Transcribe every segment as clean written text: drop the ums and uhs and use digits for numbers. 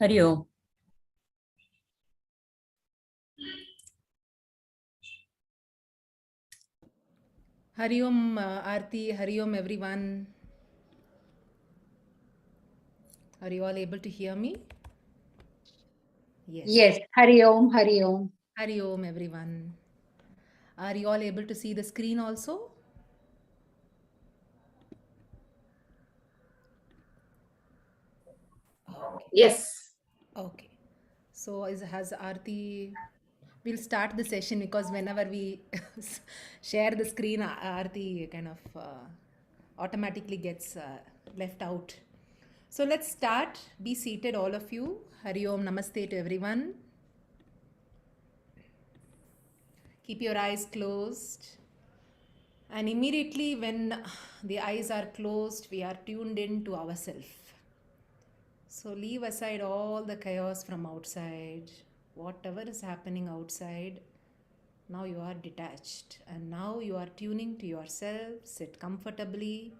Hari Om. Hari Om, Aarti, Hari Om, everyone. Are you all able to hear me? Yes. Yes, Hari Om, Hari Om. Hari Om, everyone. Are you all able to see the screen also? Okay. Yes. Okay. So has Aarti, we'll start the session because whenever we share the screen, Aarti kind of automatically gets left out. So let's start. Be seated, all of you. Hari Om, Namaste to everyone. Keep your eyes closed. And immediately when the eyes are closed, we are tuned in to ourselves. So leave aside all the chaos from outside. Whatever is happening outside, now you are detached. And now you are tuning to yourself. Sit comfortably.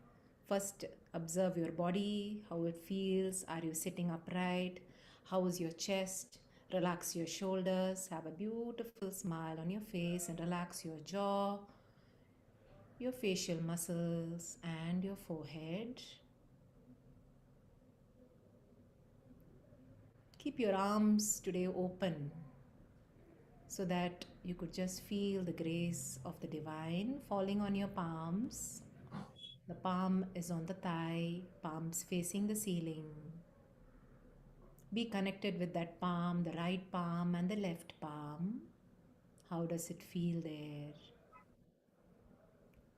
First, observe your body, how it feels. Are you sitting upright? How is your chest? Relax your shoulders. Have a beautiful smile on your face and relax your jaw, your facial muscles, and your forehead. Keep your arms today open so that you could just feel the grace of the divine falling on your palms. The palm is on the thigh, palms facing the ceiling. Be connected with that palm, the right palm and the left palm. How does it feel there?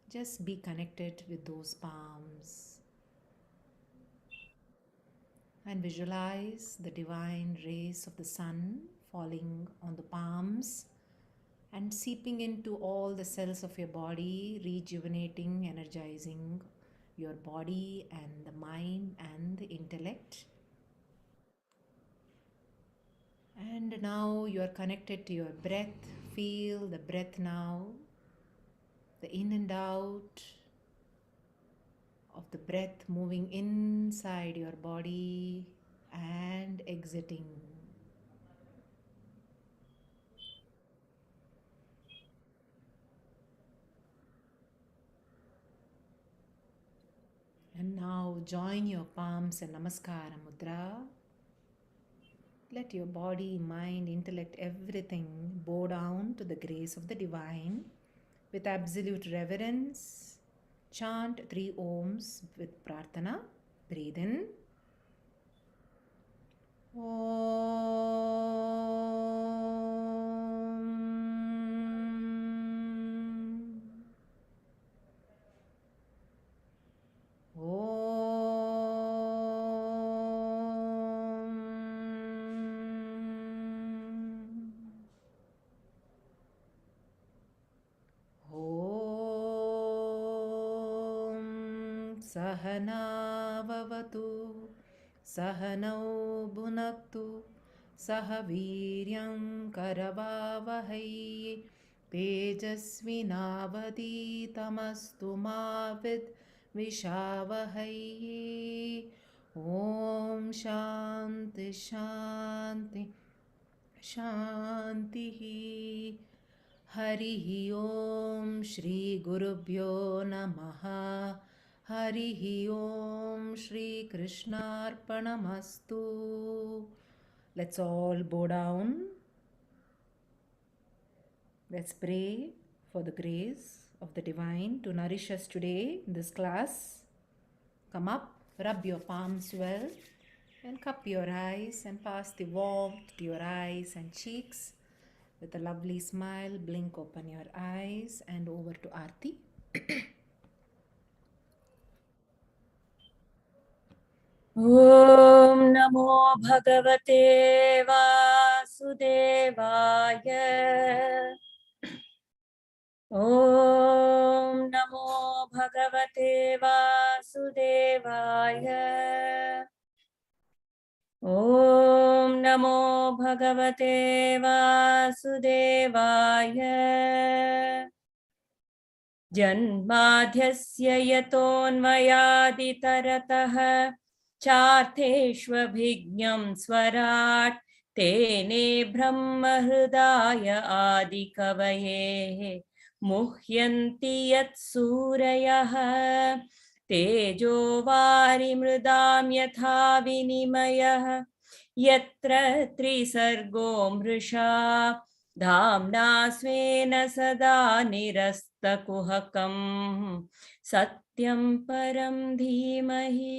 Just be connected with those palms. And visualize the divine rays of the sun falling on the palms and seeping into all the cells of your body, rejuvenating, energizing your body and the mind and the intellect. And now you are connected to your breath. Feel the breath now, the in and out of the breath moving inside your body and exiting. And now join your palms in Namaskara Mudra. Let your body, mind, intellect, everything bow down to the grace of the divine. With absolute reverence, chant 3 Oms with Prarthana. Breathe in. Sahana Vavatu Sahanau Bhunaktu Sahaviryam Karavavahai Tejasvinavaditamastu Mavid Vishavahai. Om Shanti Shanti Shanti. Harihi Om Shri Gurubhyo Namaha. Harihi Om Shri Krishnarpanamastu. Let's all bow down. Let's pray for the grace of the divine to nourish us today in this class. Come up, rub your palms well, and cup your eyes and pass the warmth to your eyes and cheeks. With a lovely smile, blink open your eyes and over to Aarti. Om Namo Bhagavate Vasudevaya. Om Namo Bhagavate Vasudevaya. Om Namo Bhagavate Vasudevaya. Janmadhyasya yatonvayaditaratah चार्थेष्वभिज्ञं स्वराट् तेने ब्रह्महृदाय आदिकवये मुह्यन्ति यत्सूरयः तेजो वारिमृदां यथा विनिमयः यत्र त्रिसर्गो मृषा धाम्ना स्वेन सदा निरस्तकुहकं सत्यं परं धीमहि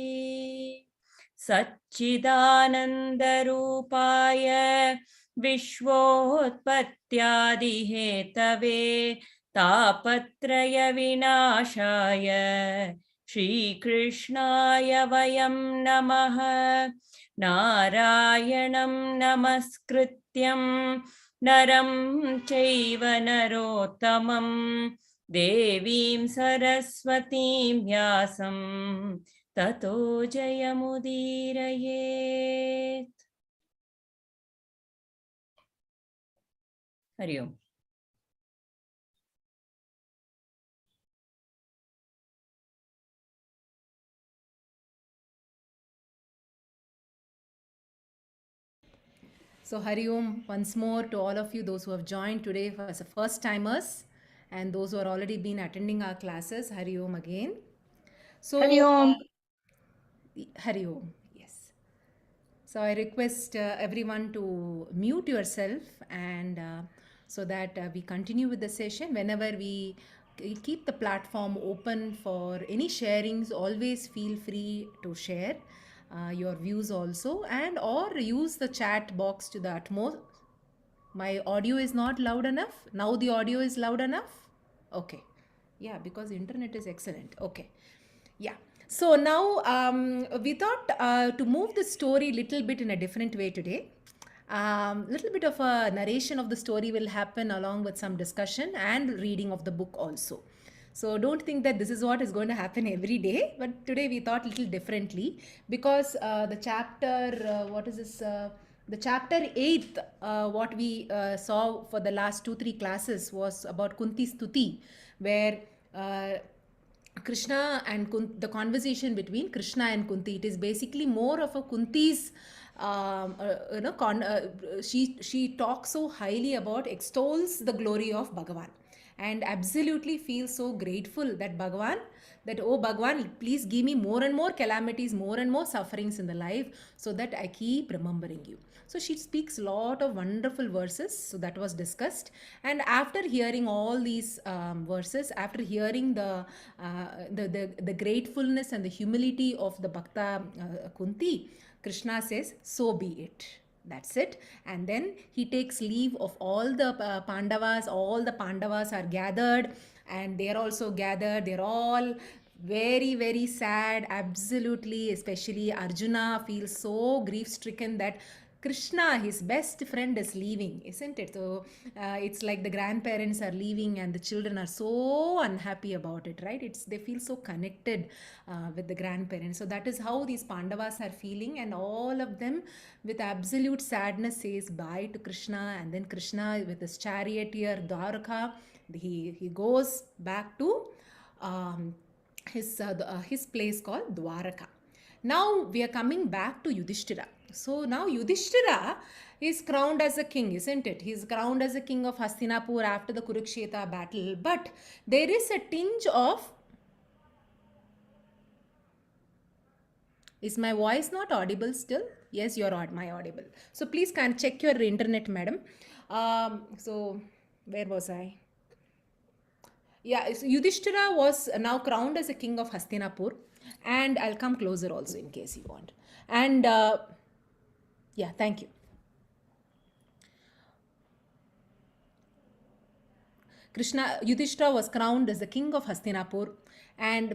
सच्चिदानन्दरूपाय विश्वोत्पत्त्यादिहेतवे तापत्रयविनाशाय श्रीकृष्णाय वयं नमः नारायणं नमस्कृत्यं नरं चैव नरोत्तमं देवीं सरस्वतीं व्यासं ततो जयमुदीरयेत्। हरि ओम्। So Hari Om once more to all of you, those who have joined today as the first timers and those who are already been attending our classes. Hari Om again. So Hari Om. Hari Om, yes. So I request everyone to mute yourself and so that we continue with the session. Whenever we keep the platform open for any sharings, always feel free to share your views also, and or use the chat box to the utmost. My audio is not loud enough. Now the audio is loud enough. Okay. Yeah, because internet is excellent. Okay. Yeah. So now we thought to move the story little bit in a different way today. Little bit of a narration of the story will happen along with some discussion and reading of the book also. So don't think that this is what is going to happen every day, but today we thought little differently because the chapter, what is this? The chapter 8, what we saw for the last 2-3 classes was about Kunti Stuti, where Krishna and the conversation between Krishna and Kunti. It is basically more of a Kunti's, she talks so highly about, extols the glory of Bhagawan and absolutely feels so grateful that Bhagawan, that oh Bhagawan, please give me more and more calamities, more and more sufferings in the life so that I keep remembering you. So she speaks a lot of wonderful verses. So that was discussed. And after hearing all these verses, after hearing the gratefulness and the humility of the Bhakta Kunti, Krishna says, so be it. That's it. And then he takes leave of all the Pandavas. All the Pandavas are gathered and they are also gathered. They're all very, very sad. Absolutely. Especially Arjuna feels so grief stricken that Krishna, his best friend, is leaving, isn't it? So it's like the grandparents are leaving and the children are so unhappy about it, right? They feel so connected with the grandparents. So that is how these Pandavas are feeling, and all of them with absolute sadness says bye to Krishna. And then Krishna with his charioteer Dwarka, he goes back to his place called Dwaraka. Now we are coming back to Yudhishtira. So now Yudhishtira is crowned as a king, isn't it? He is crowned as a king of Hastinapur after the Kurukshetra battle. But there is a tinge of... Is my voice not audible still? Yes, you're my audible. So please can check your internet, madam. So where was I? Yeah, so Yudhishtira was now crowned as a king of Hastinapur. And I'll come closer also in case you want. And yeah, thank you. Yudhishthira was crowned as the king of Hastinapur,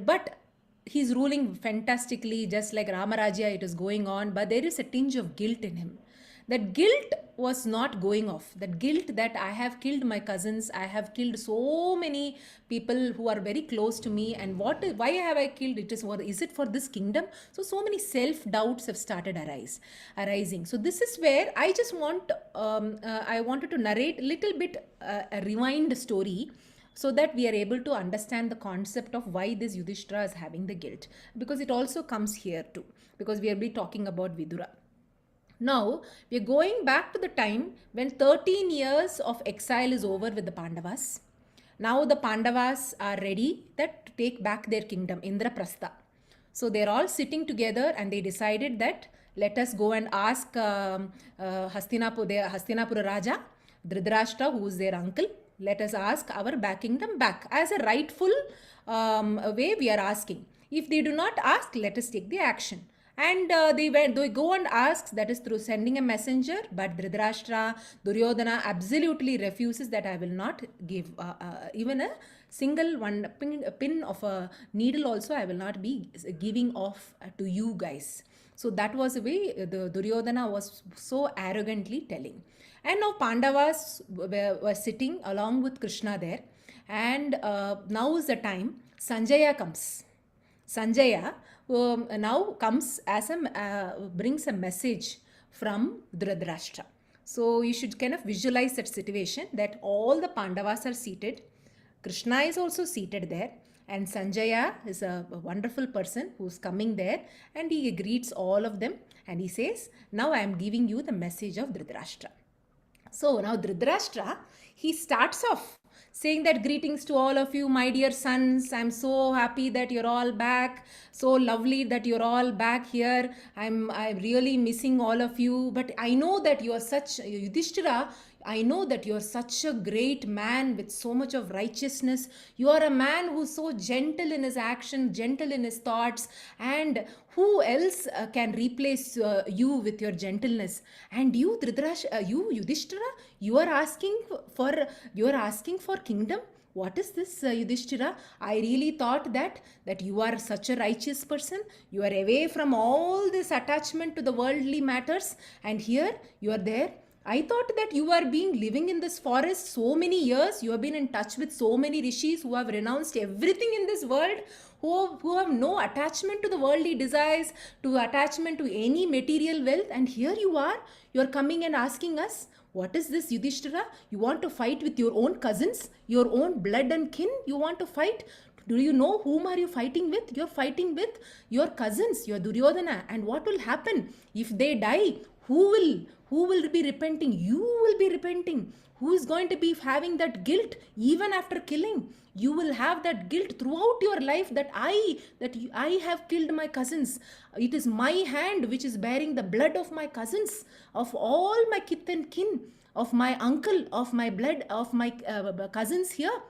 but he's ruling fantastically, just like Ramarajya, it is going on, but there is a tinge of guilt in him. That guilt was not going off. That guilt that I have killed my cousins, I have killed so many people who are very close to me, and why have I killed? Is it for this kingdom? So many self-doubts have started arising. So this is where I just I wanted to narrate a little bit a rewind story, so that we are able to understand the concept of why this Yudhishthira is having the guilt, because it also comes here too, because we will be talking about Vidura. Now, we are going back to the time when 13 years of exile is over with the Pandavas. Now the Pandavas are ready that to take back their kingdom, Indraprastha. So they're all sitting together and they decided that let us go and ask Hastinapura Raja, Dhritarashtra, who is their uncle, let us ask our back kingdom back as a rightful way we are asking. If they do not ask, let us take the action. And they go and ask, that is through sending a messenger, but Dhritarashtra, Duryodhana absolutely refuses that I will not give even a single one pin of a needle also I will not be giving off to you guys. So that was the way the Duryodhana was so arrogantly telling. And now Pandavas were sitting along with Krishna there, and now is the time Sanjaya comes. Sanjaya now comes as brings a message from Dhritarashtra. So you should kind of visualize that situation, that all the Pandavas are seated. Krishna is also seated there, and Sanjaya is a wonderful person who's coming there, and he greets all of them and he says, now I am giving you the message of Dhritarashtra. So now Dhritarashtra, he starts off saying that greetings to all of you, my dear sons. I'm so happy that you're all back. So lovely that you're all back here. I'm really missing all of you. But I know that you're such, Yudhishthira, I know that you're such a great man with so much of righteousness. You are a man who's so gentle in his action, gentle in his thoughts, and who else can replace you with your gentleness? And you, you Yudhishthira, you are asking for kingdom. What is this, Yudhishthira? I really thought that you are such a righteous person. You are away from all this attachment to the worldly matters, and here you are there. I thought that you are living in this forest so many years. You have been in touch with so many rishis who have renounced everything in this world, who have no attachment to the worldly desires, to attachment to any material wealth. And here you are coming and asking us, what is this, Yudhishthira? You want to fight with your own cousins, your own blood and kin? You want to fight? Do you know whom are you fighting with? You're fighting with your cousins, your Duryodhana. And what will happen if they die? Who will be repenting? You will be repenting. Who is going to be having that guilt even after killing? You will have that guilt throughout your life that I have killed my cousins. It is my hand which is bearing the blood of my cousins, of all my kith and kin, of my uncle, of my blood, of my cousins here.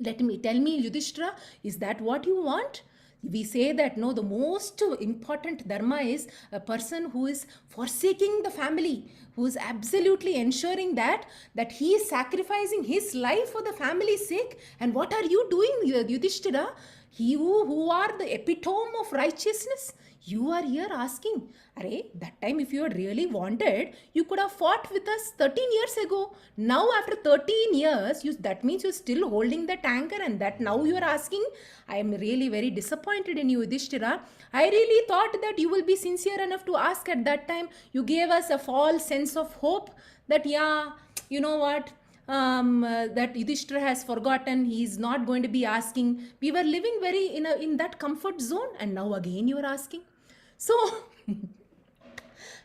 Tell me, Yudhishthira, is that what you want? We say that no, the most important dharma is a person who is forsaking the family, who is absolutely ensuring that he is sacrificing his life for the family's sake. And what are you doing, Yudhishthira? Who are the epitome of righteousness? You are here asking, that time if you had really wanted, you could have fought with us 13 years ago. Now after 13 years, that means you're still holding that anchor, and that now you're asking. I am really very disappointed in you, Yudhishthira. I really thought that you will be sincere enough to ask at that time. You gave us a false sense of hope that, yeah, you know what, that Yudhishthira has forgotten, he is not going to be asking. We were living very in that comfort zone, and now again you are asking. So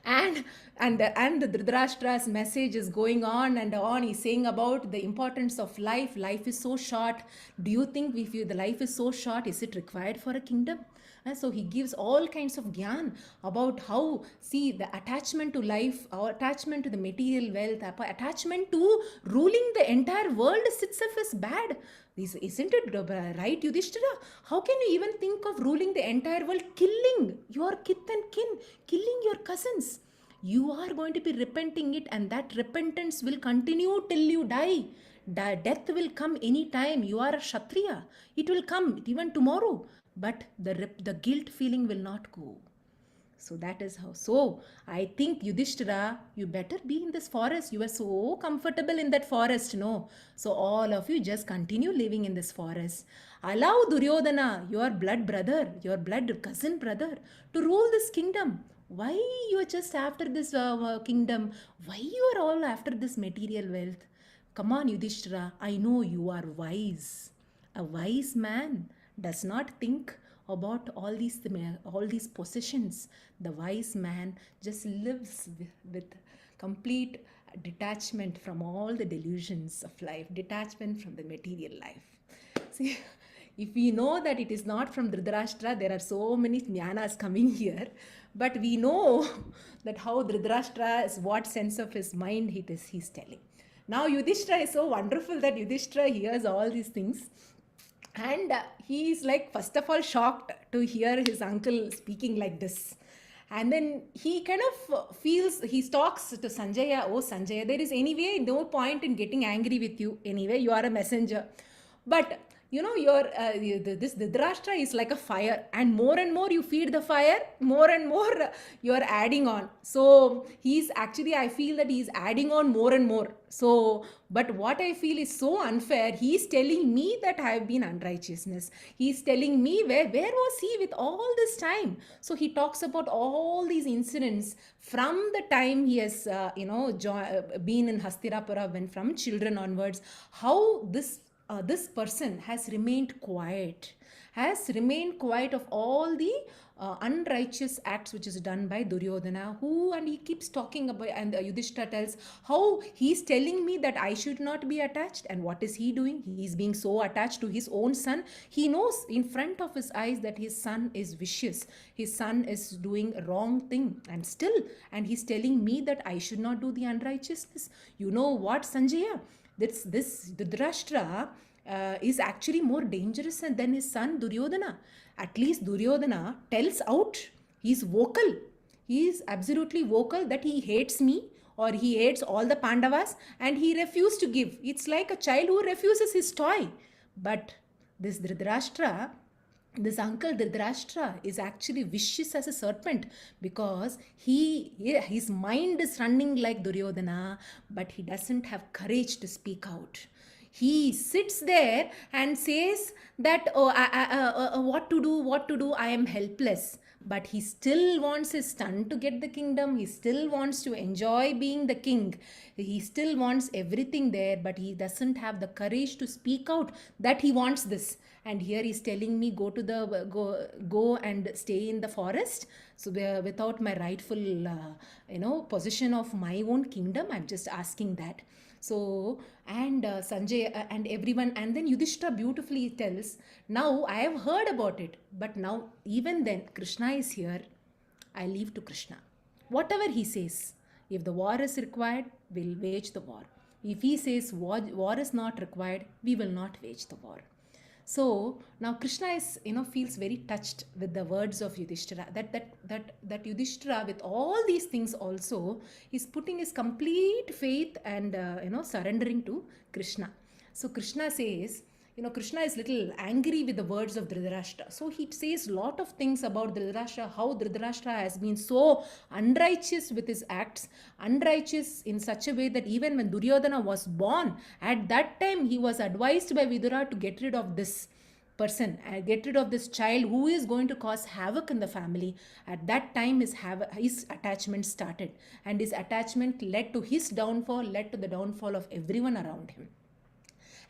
and the Dhritarashtra's message is going on and on. He's saying about the importance of life. Life is so short. Do you think if the life is so short, is it required for a kingdom? And so he gives all kinds of gyan about how, see, the attachment to life, our attachment to the material wealth, attachment to ruling the entire world itself is bad. Isn't it right, Yudhishthira? How can you even think of ruling the entire world? Killing your kith and kin, killing your cousins. You are going to be repenting it, and that repentance will continue till you die. Death will come any time. You are a Kshatriya. It will come even tomorrow. But the guilt feeling will not go. So that is how. So I think, Yudhishthira, you better be in this forest. You are so comfortable in that forest, no? So all of you just continue living in this forest. Allow Duryodhana, your blood brother, your blood cousin brother, to rule this kingdom. Why you are just after this kingdom? Why you are all after this material wealth? Come on, Yudhishthira, I know you are wise. A wise man does not think about all these possessions. The wise man just lives with complete detachment from all the delusions of life, detachment from the material life. See, if we know that it is not from Dhritarashtra, there are so many jnanas coming here, but we know that how Dhritarashtra is, what sense of his mind he's telling. Now Yudhishthira is so wonderful that Yudhishthira hears all these things, and he is like, first of all, shocked to hear his uncle speaking like this. And then he kind of feels, he talks to Sanjaya, oh Sanjaya, there is anyway no point in getting angry with you. Anyway, you are a messenger. But this Dhritarashtra is like a fire, and more you feed the fire, more and more you are adding on. So he's actually, I feel that he's adding on more and more. So, but what I feel is so unfair. He's telling me that I have been unrighteousness. He's telling me where was he with all this time? So he talks about all these incidents from the time he has, been in Hastinapura, when from children onwards, how this person has remained quiet of all the unrighteous acts which is done by Duryodhana, and he keeps talking about, and Yudhishthira tells how he's telling me that I should not be attached. And what is he doing? He's being so attached to his own son. He knows in front of his eyes that his son is vicious, his son is doing a wrong thing, and he's telling me that I should not do the unrighteousness. You know what, Sanjaya? This Dhritarashtra is actually more dangerous than his son Duryodhana. At least Duryodhana tells out. He's vocal. He is absolutely vocal that he hates me, or he hates all the Pandavas, and he refused to give. It's like a child who refuses his toy. But this Dhritarashtra, this uncle Dhritarashtra, is actually vicious as a serpent, because his mind is running like Duryodhana, but he doesn't have courage to speak out. He sits there and says that, what to do, I am helpless. But he still wants his son to get the kingdom. He still wants to enjoy being the king. He still wants everything there, but he doesn't have the courage to speak out that he wants this. And here he's telling me, go and stay in the forest. So without my rightful, possession of my own kingdom, I'm just asking that. So, and Sanjay and everyone, and then Yudhishthira beautifully tells, now I have heard about it, but now even then Krishna is here, I leave to Krishna. Whatever he says, if the war is required, we'll wage the war. If he says war is not required, we will not wage the war. So now Krishna is, feels very touched with the words of Yudhishthira, that Yudhishthira, with all these things also, is putting his complete faith and surrendering to Krishna. So Krishna says, Krishna is little angry with the words of Dhritarashtra. So he says lot of things about Dhritarashtra, how Dhritarashtra has been so unrighteous with his acts, unrighteous in such a way that even when Duryodhana was born, at that time he was advised by Vidura to get rid of this person, get rid of this child who is going to cause havoc in the family. At that time his attachment started, and his attachment led to his downfall, led to the downfall of everyone around him.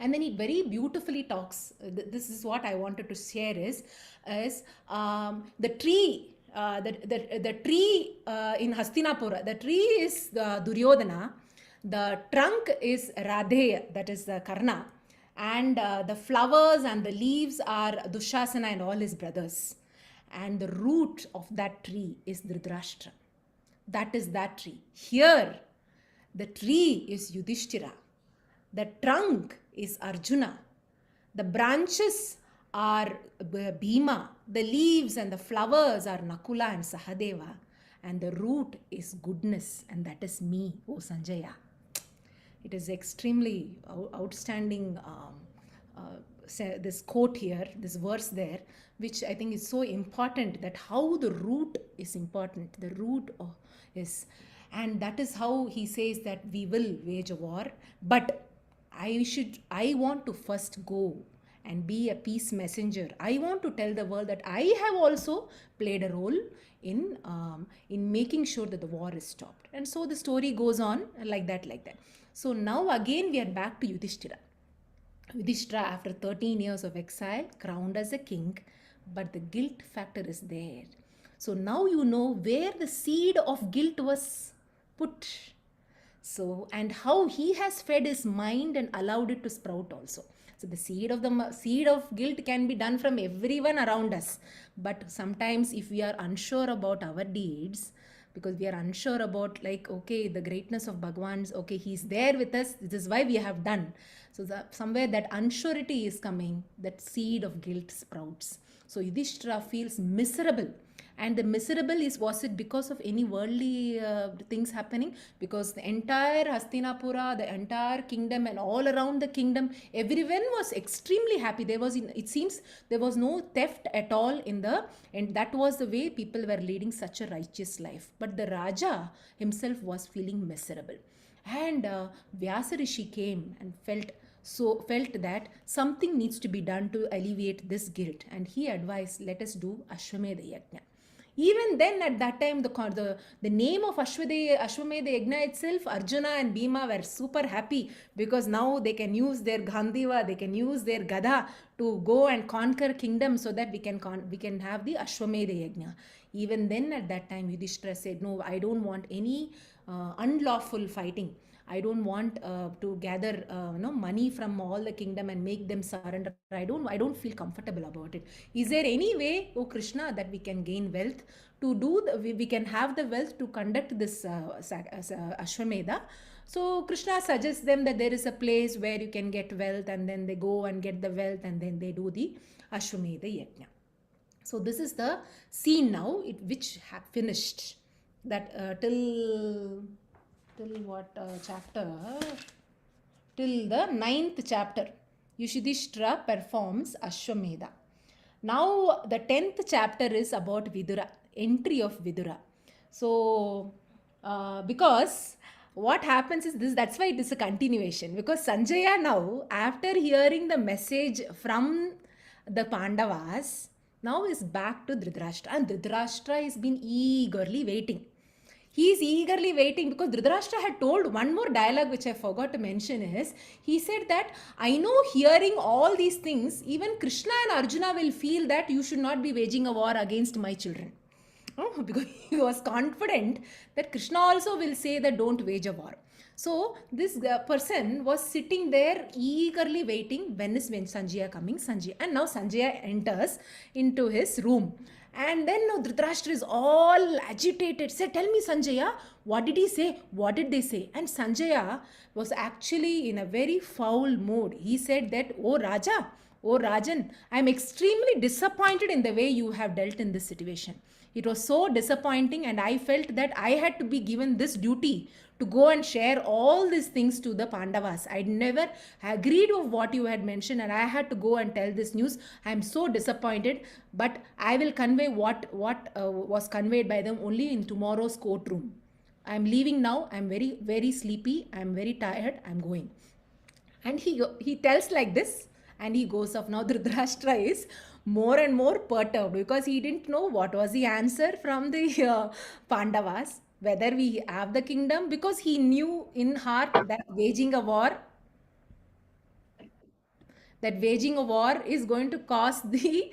And then he very beautifully talks, this is what I wanted to share, is the tree, the tree in Hastinapura, the tree is Duryodhana, the trunk is Radheya, that is Karna, and the flowers and the leaves are Dushasana and all his brothers. And the root of that tree is Dhritarashtra. That is that tree. Here, the tree is Yudhishthira. The trunk is Arjuna. The branches are Bhima. The leaves and the flowers are Nakula and Sahadeva. And the root is goodness, and that is me, O Sanjaya. It is extremely outstanding, this quote here, this verse there, which I think is so important, that how the root is important. The root is, and that is how he says that we will wage a war, but I want to first go and be a peace messenger. I want to tell the world that I have also played a role in making sure that the war is stopped. And so the story goes on like that. So now again we are back to Yudhishtira. Yudhishthira, after 13 years of exile, crowned as a king, but the guilt factor is there. So now you know where the seed of guilt was put. So, and how he has fed his mind and allowed it to sprout also. So the seed of guilt can be done from everyone around us. But sometimes if we are unsure about our deeds, because we are unsure about, like, okay, the greatness of Bhagawan's, okay, he's there with us, this is why we have done. So somewhere that unsurety is coming, that seed of guilt sprouts. So Yudhishthira feels miserable. And the miserable was it because of any worldly things happening? Because the entire Hastinapura, the entire kingdom, and all around the kingdom, everyone was extremely happy. It seems there was no theft at all and that was the way people were leading such a righteous life. But the Raja himself was feeling miserable. And Vyasa Rishi came and felt that something needs to be done to alleviate this guilt, and he advised, let us do Ashwamedha Yajna. Even then, at that time, the name of Ashwamedha Yajna itself, Arjuna and Bhima were super happy, because now they can use their Gandhiva, they can use their Gada to go and conquer kingdom, so that we can have the Ashwamedha Yajna. Even then, at that time, Yudhishthira said, no, I don't want any unlawful fighting. I don't want to gather money from all the kingdom and make them surrender. I don't feel comfortable about it. Is there any way, oh Krishna, that we can gain wealth to do we can have the wealth to conduct this Ashwamedha? So Krishna suggests them that there is a place where you can get wealth, and then they go and get the wealth, and then they do the Ashwamedha Yajna. So this is the scene now, which have finished that till what chapter? Till the 9th chapter. Yudhishthira performs Ashwamedha. Now the 10th chapter is about Vidura, entry of Vidura. So because what happens is this, that's why it is a continuation, because Sanjaya now, after hearing the message from the Pandavas, now is back to Dhritarashtra, and Dhritarashtra has been eagerly waiting. He is eagerly waiting, because Dhritarashtra had told one more dialogue which I forgot to mention is, he said that, I know hearing all these things, even Krishna and Arjuna will feel that you should not be waging a war against my children. Oh, because he was confident that Krishna also will say that don't wage a war. So this person was sitting there eagerly waiting, when Sanjaya coming, and now Sanjaya enters into his room. And then now Dhritarashtra is all agitated. Said, tell me Sanjaya, what did he say? What did they say? And Sanjaya was actually in a very foul mood. He said that, oh Raja, oh Rajan, I am extremely disappointed in the way you have dealt in this situation. It was so disappointing, and I felt that I had to be given this duty to go and share all these things to the Pandavas. I never agreed with what you had mentioned, and I had to go and tell this news. I am so disappointed, but I will convey what was conveyed by them only in tomorrow's courtroom. I am leaving now. I am very, very sleepy. I am very tired. I am going. And he tells like this, and he goes off. Now Dhritarashtra is more and more perturbed, because he didn't know what was the answer from the Pandavas, whether we have the kingdom, because he knew in heart that waging a war is going to cause the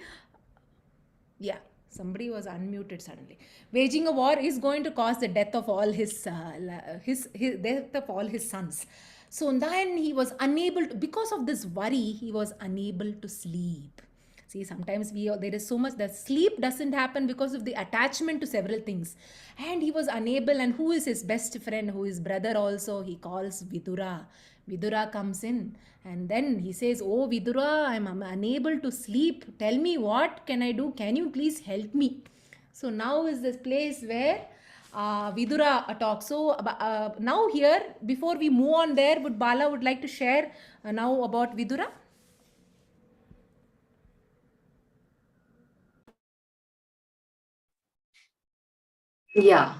somebody was unmuted suddenly. Waging a war is going to cause the death of all his death of all his sons. So then he was unable to, because of this worry, he was unable to sleep. See, sometimes there is so much that sleep doesn't happen because of the attachment to several things. And he was unable, and who is his best friend, who is brother also, he calls Vidura. Vidura comes in, and then he says, oh Vidura, I'm unable to sleep. Tell me, what can I do? Can you please help me? So now is this place where Vidura talks. So now here, before we move on there, Bala would like to share now about Vidura. Yeah.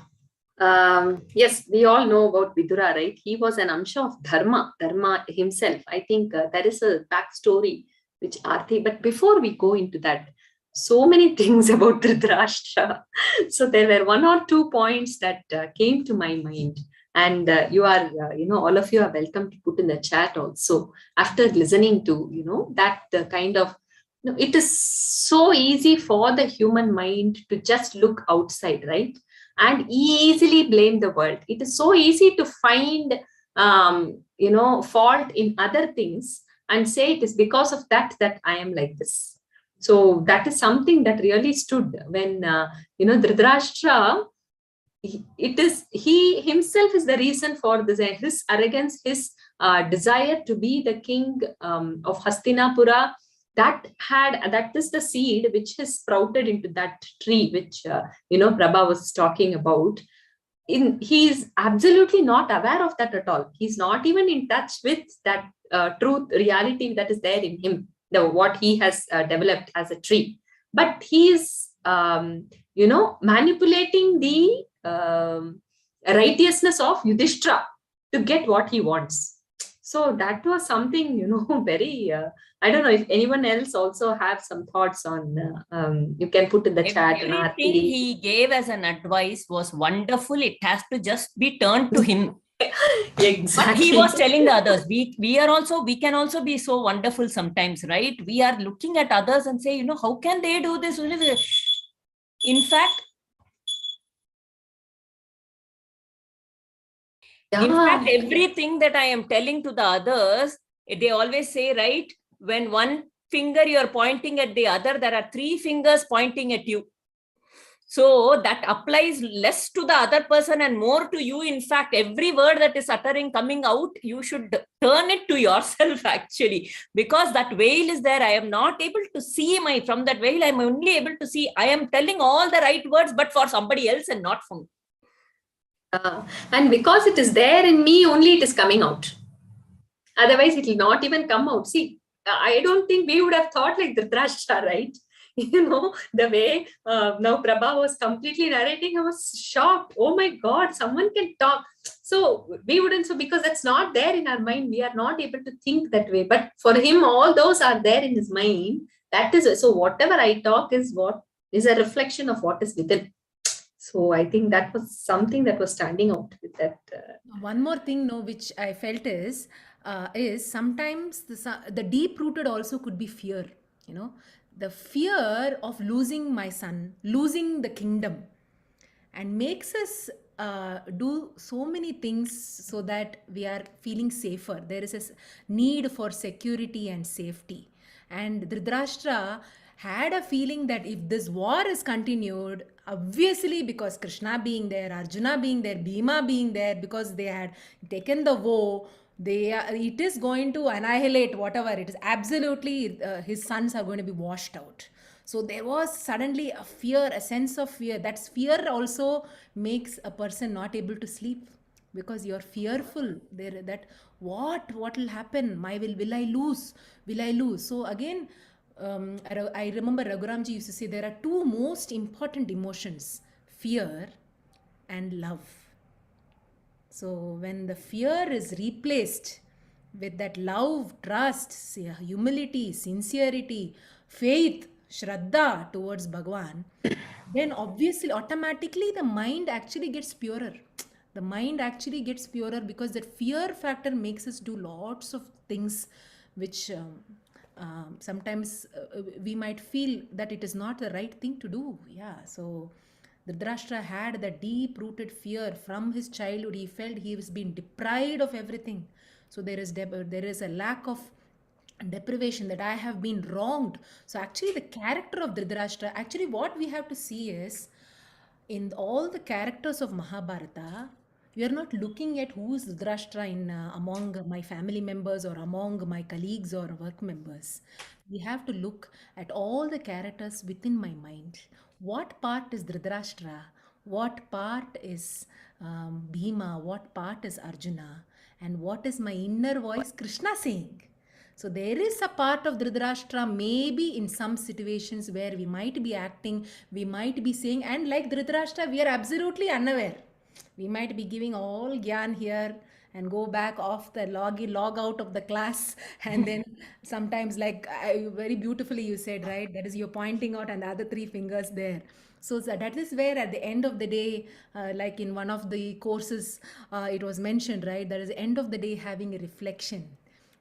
Yes, we all know about Vidura, right? He was an Amsha of Dharma himself. I think that is a backstory which Aarti, but before we go into that, so many things about Dhritarashtra. So there were one or two points that came to my mind. And you are, all of you are welcome to put in the chat also after listening to, that kind of, it is so easy for the human mind to just look outside, right? And easily blame the world. It is so easy to find, fault in other things and say it is because of that I am like this. So that is something that really stood when, Dhritarashtra, he himself is the reason for this, his arrogance, his desire to be the king of Hastinapura, that is the seed which has sprouted into that tree which Prabha was talking about. He is absolutely not aware of that at all. He's not even in touch with that truth, reality that is there in him, what he has developed as a tree. But he is, manipulating the righteousness of Yudhishtira to get what he wants. So that was something, very, I don't know if anyone else also have some thoughts on, you can put in the chat. Everything he gave as an advice was wonderful. It has to just be turned to him. Exactly. But he was telling the others, we can also be so wonderful sometimes, right? We are looking at others and say, how can they do this? In fact, everything that I am telling to the others, they always say, right, when one finger you're pointing at the other, there are three fingers pointing at you. So that applies less to the other person and more to you. In fact, every word that is coming out, you should turn it to yourself actually, because that veil is there. I am not able to see from that veil. I'm only able to see, I am telling all the right words, but for somebody else and not for me. And because it is there in me, only it is coming out. Otherwise, it will not even come out. See, I don't think we would have thought like Dhritarashtra, right? The way now Prabha was completely narrating, I was shocked. Oh my God, someone can talk. So we wouldn't, because that's not there in our mind. We are not able to think that way. But for him, all those are there in his mind. That is, so whatever I talk is what is a reflection of what is within. So I think that was something that was standing out with that. One more thing, which I felt is sometimes the deep rooted also could be fear. The fear of losing my son, losing the kingdom, and makes us do so many things so that we are feeling safer. There is a need for security and safety. And Dhritarashtra had a feeling that if this war is continued, obviously because Krishna being there, Arjuna being there, Bhima being there, because they had taken the vow, it is going to annihilate whatever it is. Absolutely, his sons are going to be washed out. So there was suddenly a fear, a sense of fear. That fear also makes a person not able to sleep, because you're fearful there, that what will happen? Will I lose? Will I lose? So again, I remember Raghuramji used to say there are two most important emotions: fear and love. So when the fear is replaced with that love, trust, humility, sincerity, faith, shradhha towards Bhagawan, then obviously automatically the mind actually gets purer. The mind actually gets purer, because that fear factor makes us do lots of things which sometimes we might feel that it is not the right thing to do. Yeah, so Dhritarashtra had that deep-rooted fear from his childhood. He felt he was being deprived of everything. So there is a lack of deprivation, that I have been wronged. So actually the character of Dhritarashtra, actually what we have to see is, in all the characters of Mahabharata, we are not looking at who is Dhritarashtra among my family members or among my colleagues or work members. We have to look at all the characters within my mind. What part is Dhritarashtra? What part is Bhima? What part is Arjuna? And what is my inner voice Krishna saying? So there is a part of Dhritarashtra maybe in some situations where we might be acting, we might be saying, and like Dhritarashtra, we are absolutely unaware. We might be giving all gyan here and go back off the log out of the class. And then sometimes, like very beautifully you said, right? That is, you're pointing out and the other three fingers there. So that is where at the end of the day, like in one of the courses, it was mentioned, right? That is the end of the day having a reflection.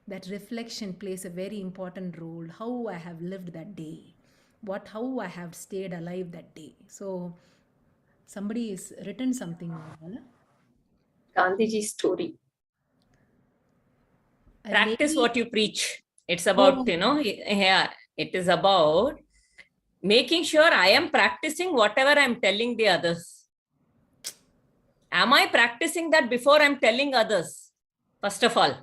That reflection plays a very important role. How I have lived that day, how I have stayed alive that day. So somebody has written something. Gandhiji's story. A Practice lady. what you preach. It's about, yeah, it is about making sure I am practicing whatever I'm telling the others. Am I practicing that before I'm telling others? First of all,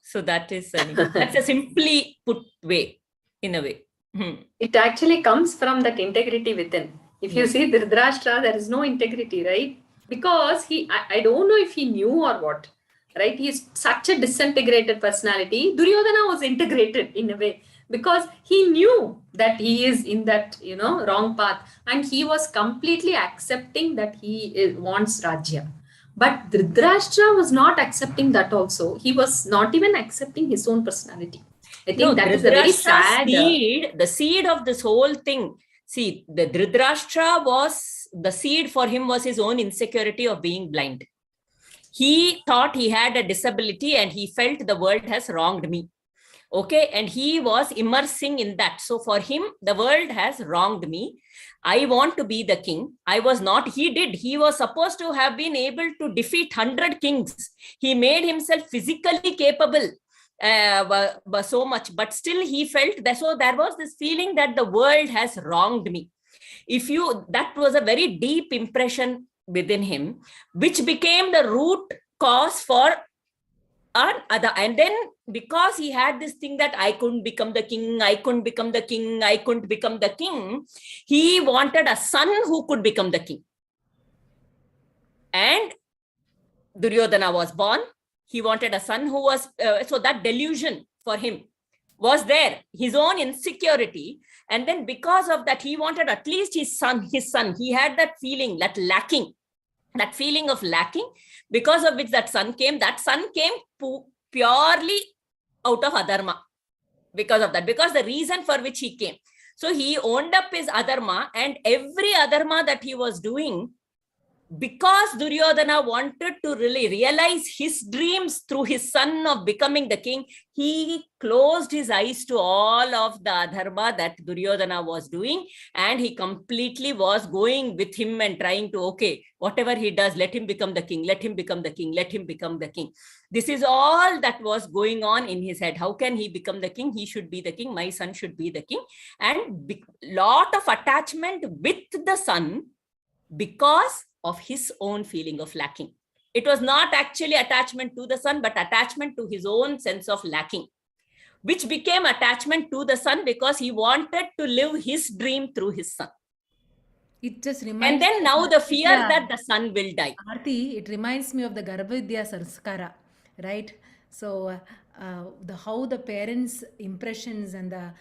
so that's a simply put way, in a way. It actually comes from that integrity within. If you see Dhritarashtra, there is no integrity, right? Because I don't know if he knew or what, right? He is such a disintegrated personality. Duryodhana was integrated in a way because he knew that he is in that, wrong path, and he was completely accepting that he wants Rajya. But Dhritarashtra was not accepting that also. He was not even accepting his own personality. I think that is a very sad... the seed of this whole thing. See, the Dhritarashtra the seed for him was his own insecurity of being blind. He thought he had a disability and he felt the world has wronged me. Okay, and he was immersing in that. So for him, the world has wronged me. I want to be the king. I was not. He was supposed to have been able to defeat 100 kings. He made himself physically capable. So much, but still he felt that. So there was this feeling that the world has wronged me. That was a very deep impression within him, which became the root cause for other. And then because he had this thing that I couldn't become the king, I couldn't become the king, I couldn't become the king, he wanted a son who could become the king. And Duryodhana was born. He wanted a son who was, so that delusion for him was there, his own insecurity. And then because of that, he wanted at least his son. He had that feeling, that feeling of lacking, because of which that son came purely out of adharma. Because of that, because the reason for which he came. So he owned up his adharma, and every adharma that he was doing, because Duryodhana wanted to really realize his dreams through his son of becoming the king, he closed his eyes to all of the adharma that Duryodhana was doing, and he completely was going with him and trying to, okay, whatever he does, let him become the king, let him become the king, let him become the king. This is all that was going on in his head. How can he become the king? He should be the king. My son should be the king. And lot of attachment with the son because of his own feeling of lacking. It was not actually attachment to the son, but attachment to his own sense of lacking, which became attachment to the son because he wanted to live his dream through his son. It just reminds And then now the fear that the son will die. Aarti, it reminds me of the Garbhavidya Sanskara, right? So how the parents' impressions and the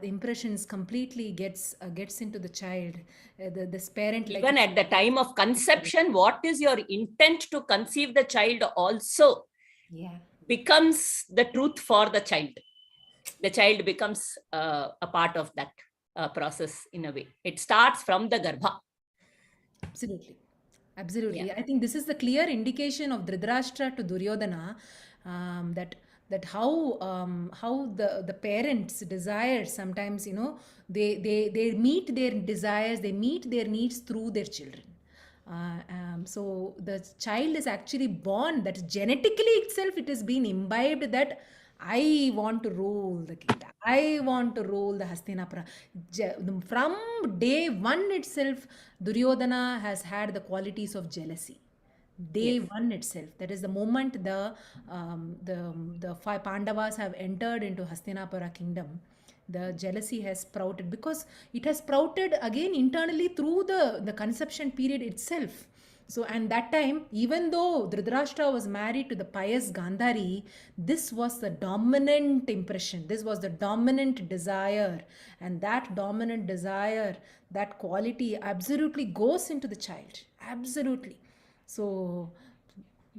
impressions completely gets into the child. This parent, even like, at the time of conception, what is your intent to conceive the child also becomes the truth for the child. The child becomes a part of that process in a way. It starts from the garbha. Absolutely. Yeah. I think this is the clear indication of Dhritarashtra to Duryodhana, that how the parents' desires sometimes, they meet their desires, they meet their needs through their children. So the child is actually born, that genetically itself it has been imbibed that I want to rule the kingdom. I want to rule the Hastinapura. From day one itself, Duryodhana has had the qualities of jealousy. Day one itself. That is the moment the five Pandavas have entered into Hastinapura kingdom. The jealousy has sprouted because it has sprouted again internally through the conception period itself. So, and that time, even though Dhritarashtra was married to the pious Gandhari, this was the dominant impression. This was the dominant desire. And that dominant desire, that quality absolutely goes into the child. Absolutely. So,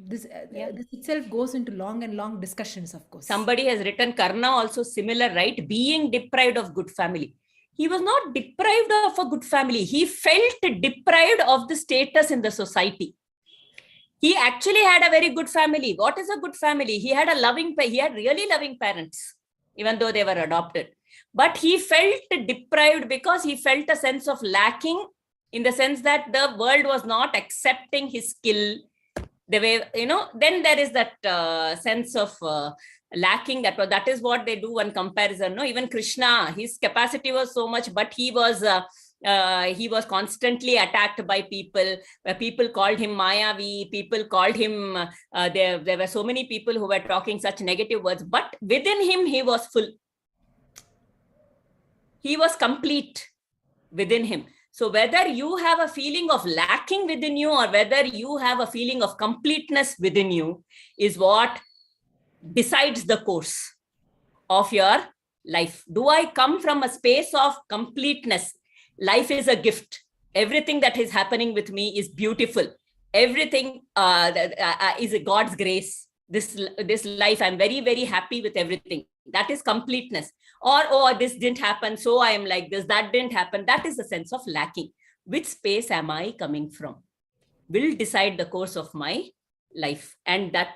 This, Yeah. this itself goes into long and long discussions, of course. Somebody has written Karna also similar, right? Being deprived of good family. He was not deprived of a good family. He felt deprived of the status in the society. He actually had a very good family. What is a good family? He had really loving parents, even though they were adopted. But he felt deprived because he felt a sense of lacking, in the sense that the world was not accepting his skill the way, then there is that sense of lacking. That is what they do one comparison. No, even Krishna, his capacity was so much, but he was constantly attacked by people. People called him Mayavi. People called him. There were so many people who were talking such negative words. But within him, he was full. He was complete within him. So whether you have a feeling of lacking within you or whether you have a feeling of completeness within you is what decides the course of your life. Do I come from a space of completeness? Life is a gift. Everything that is happening with me is beautiful. Everything is God's grace. This life, I'm very, very happy with everything. That is completeness. Or, oh, this didn't happen, so I am like this. That didn't happen. That is a sense of lacking. Which space am I coming from will decide the course of my life. And that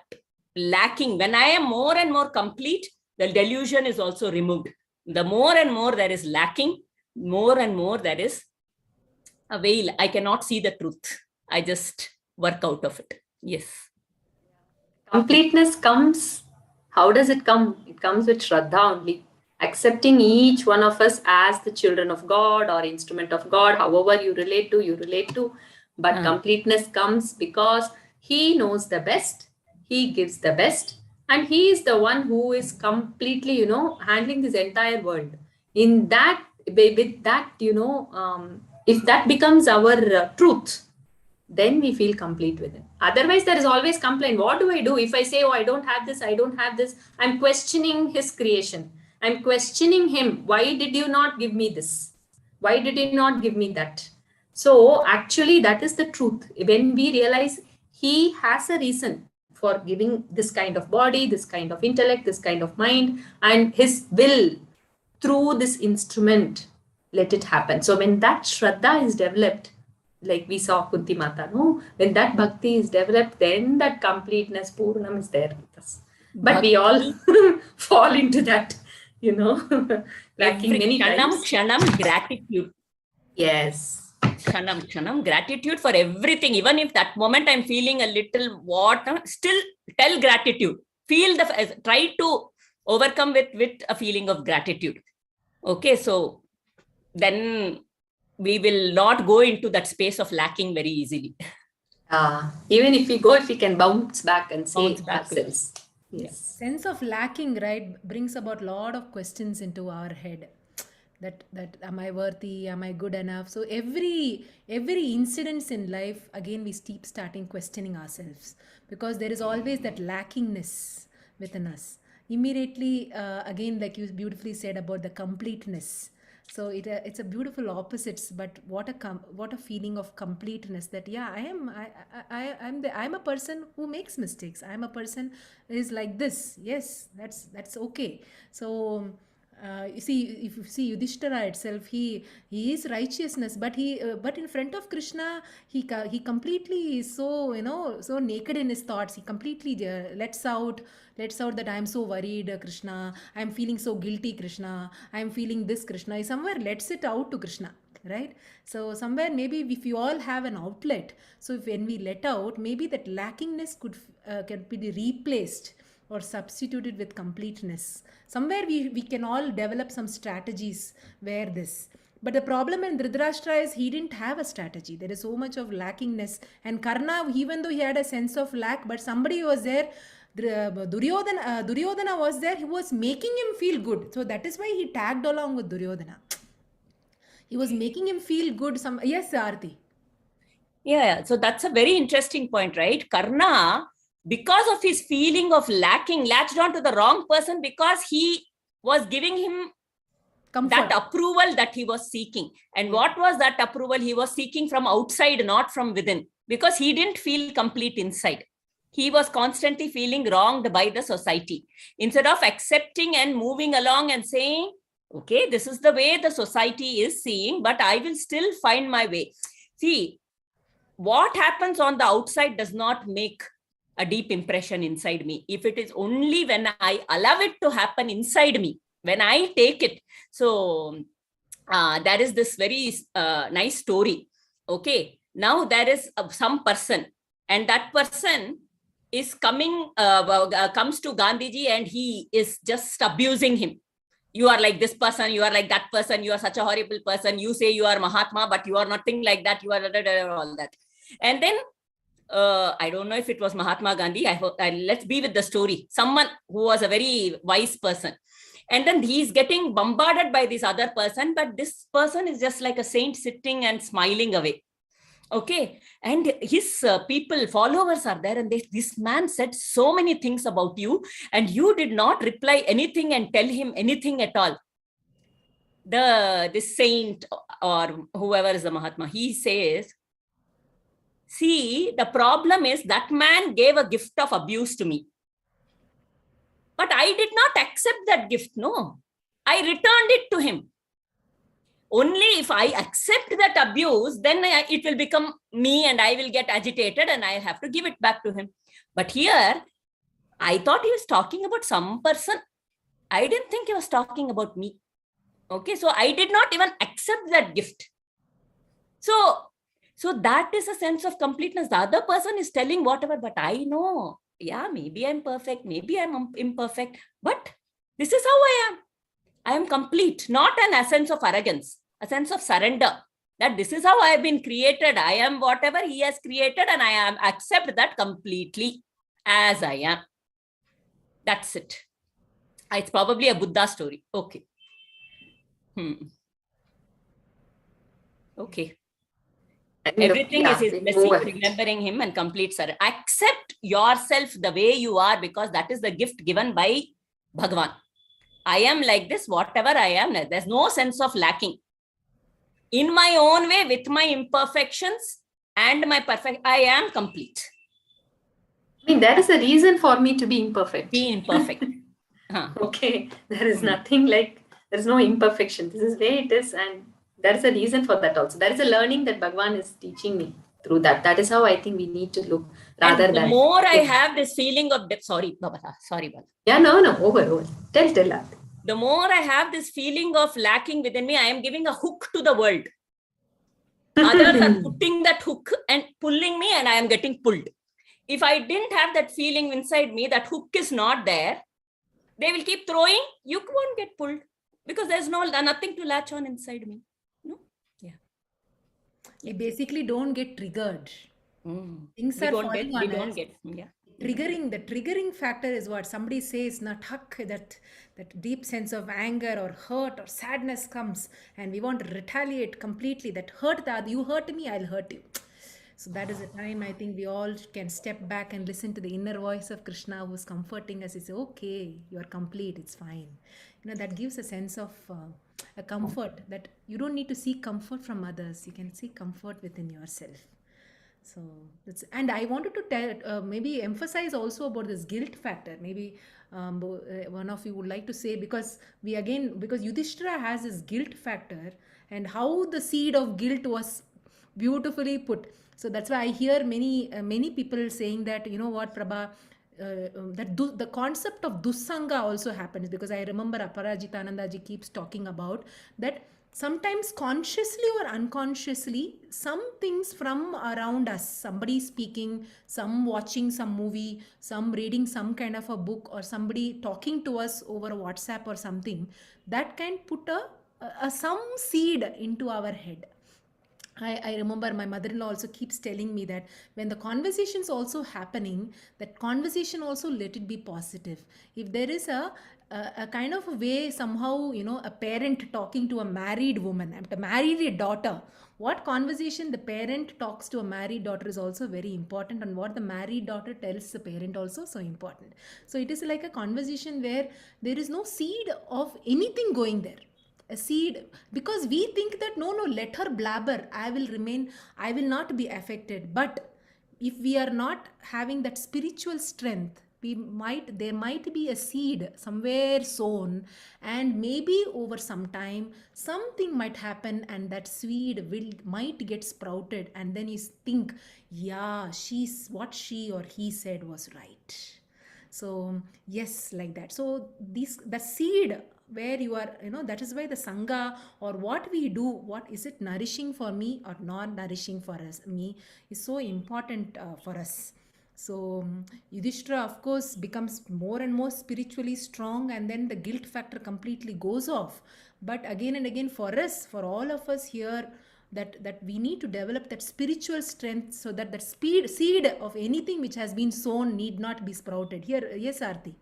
lacking, when I am more and more complete, the delusion is also removed. The more and more there is lacking, more and more there is a veil. I cannot see the truth. I just work out of it. Yes. Completeness comes. How does it come? It comes with shradhha only. Accepting each one of us as the children of God or instrument of God, however you relate to. But completeness comes because he knows the best, he gives the best, and he is the one who is completely, handling this entire world. In that, with that, if that becomes our truth, then we feel complete with it. Otherwise, there is always complaint. What do I do? If I say, oh, I don't have this, I'm questioning his creation. I'm questioning him. Why did you not give me this? Why did you not give me that? So actually, that is the truth. When we realize he has a reason for giving this kind of body, this kind of intellect, this kind of mind, and his will through this instrument, let it happen. So when that shradha is developed, like we saw Kunti Mata, no? When that bhakti is developed, then that completeness, Purnam is there with us. But we all fall into that, lacking many times. Kshanam, gratitude. Yes. Kshanam, gratitude for everything. Even if that moment I'm feeling a little still tell gratitude. Try to overcome with a feeling of gratitude. Okay, so then we will not go into that space of lacking very easily. Even if we can bounce back and say ourselves. Yes. Sense of lacking, right, brings about a lot of questions into our head. That am I worthy? Am I good enough? So every incidents in life, again, we keep starting questioning ourselves because there is always that lackingness within us. Immediately, again, like you beautifully said about the completeness. So it's a beautiful opposites, but what a feeling of completeness that I'm a person who makes mistakes. I'm a person who is like this. Yes, that's okay. So if you see Yudhishtira itself, he is righteousness, but but in front of Krishna, he completely is so so naked in his thoughts. He completely lets out that I'm so worried, Krishna. I'm feeling so guilty, Krishna. I'm feeling this, Krishna. He somewhere lets it out to Krishna, right? So somewhere maybe if you all have an outlet, so when we let out, maybe that lackingness can be replaced or substituted with completeness. Somewhere we can all develop some strategies where this. But the problem in Dhritarashtra is he didn't have a strategy. There is so much of lackingness. And Karna, even though he had a sense of lack, but somebody was there, Duryodhana was there, he was making him feel good. So that is why he tagged along with Duryodhana. He was making him feel good. Yes, Aarti. Yeah, so that's a very interesting point, right? Karna, because of his feeling of lacking, latched on to the wrong person because he was giving him comfort, that approval that he was seeking. And what was that approval? He was seeking from outside, not from within, because he didn't feel complete inside. he was constantly feeling wronged by the society. Instead of accepting and moving along and saying, okay, this is the way the society is seeing, but I will still find my way. See, what happens on the outside does not make a deep impression inside me. If it is only when I allow it to happen inside me, when I take it. So there is this very nice story. Okay, now there is some person, and that person is comes to Gandhiji, and he is just abusing him. You are like this person, you are like that person, you are such a horrible person, you say you are Mahatma, but you are nothing like that, you are all that. And then I don't know if it was Mahatma Gandhi. Let's be with the story. Someone who was a very wise person. And then he's getting bombarded by this other person, but this person is just like a saint sitting and smiling away. Okay. And his people, followers are there, and this man said so many things about you, and you did not reply anything and tell him anything at all. This saint or whoever is the Mahatma, he says, see, the problem is that man gave a gift of abuse to me. But I did not accept that gift. No, I returned it to him. Only if I accept that abuse, then it will become me and I will get agitated and I have to give it back to him. But here, I thought he was talking about some person. I didn't think he was talking about me. Okay, so I did not even accept that gift. So that is a sense of completeness. The other person is telling whatever, but I know, yeah, maybe I'm perfect, maybe I'm imperfect, but this is how I am. I am complete, not an essence of arrogance, a sense of surrender, that this is how I have been created. I am whatever he has created, and I accept that completely as I am. That's it. It's probably a Buddha story. Okay. Okay. Everything is his blessing, remembering him and complete surrender. Accept yourself the way you are, because that is the gift given by Bhagawan. I am like this, whatever I am, there's no sense of lacking. In my own way, with my imperfections and my perfect, I am complete. I mean, there is a reason for me to be imperfect. Be imperfect. Okay, there is nothing like, there is no imperfection. This is where it is, and there is a reason for that also. There is a learning that Bhagavan is teaching me through that. That is how I think we need to look, rather and the than... more I have this feeling of depth, sorry, Baba. Yeah, no, over. Tell that. The more I have this feeling of lacking within me, I am giving a hook to the world. Others are putting that hook and pulling me, and I am getting pulled. If I didn't have that feeling inside me, that hook is not there, they will keep throwing, you won't get pulled, because there's nothing to latch on inside me. No? Yeah. We basically don't get triggered. Things We are don't falling get, on we us. don't get, yeah. The triggering factor is what somebody says, that deep sense of anger or hurt or sadness comes, and we want to retaliate completely. That hurt, that you hurt me, I'll hurt you. So that is a time I think we all can step back and listen to the inner voice of Krishna, who's comforting us. He says, okay, you are complete, it's fine. That gives a sense of a comfort, that you don't need to seek comfort from others. You can seek comfort within yourself. So that's, and I wanted to tell, maybe emphasize also about this guilt factor. Maybe one of you would like to say, because Yudhishtira has this guilt factor, and how the seed of guilt was beautifully put. So that's why I hear many people saying that, you know what, Prabha, that the concept of dussanga also happens, because I remember Aparajitanandaji keeps talking about that. Sometimes consciously or unconsciously, some things from around us, somebody speaking, some watching some movie, some reading some kind of a book, or somebody talking to us over WhatsApp or something, that can put some seed into our head. I remember my mother-in-law also keeps telling me that when the conversation's also happening, that conversation also let it be positive. If there is a kind of a way, somehow, a parent talking to a married woman, a married daughter, what conversation the parent talks to a married daughter is also very important, and what the married daughter tells the parent also so important. So it is like a conversation where there is no seed of anything going there. A seed, because we think that no, let her blabber, I will not be affected. But if we are not having that spiritual strength, there might be a seed somewhere sown, and maybe over some time something might happen, and that seed might get sprouted, and then you think, yeah, what she or he said was right. So yes, like that. So the seed where you are, that is why the sangha, or what we do, what is it nourishing for me or not nourishing for me, is so important for us. So Yudhishthira, of course, becomes more and more spiritually strong, and then the guilt factor completely goes off. But again and again, for us, for all of us here, that we need to develop that spiritual strength, so that that seed of anything which has been sown need not be sprouted. Here, yes, Aarti.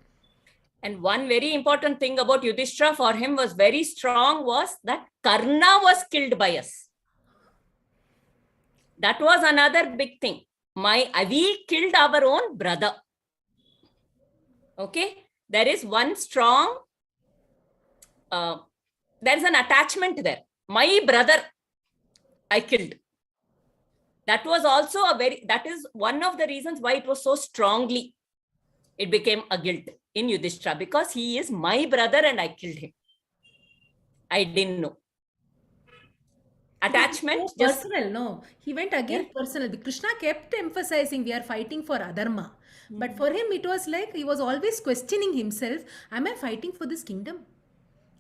And one very important thing about Yudhishthira for him was very strong was that Karna was killed by us. That was another big thing. We killed our own brother. Okay, there is one strong, there is an attachment there. My brother, I killed. That was also that is one of the reasons why it was so strongly, it became a guilt in Yudhishthira, because he is my brother and I killed him. I didn't know. Attachment. So personal, no. He went again personal. Krishna kept emphasizing we are fighting for adharma. But for him, it was like he was always questioning himself. Am I fighting for this kingdom?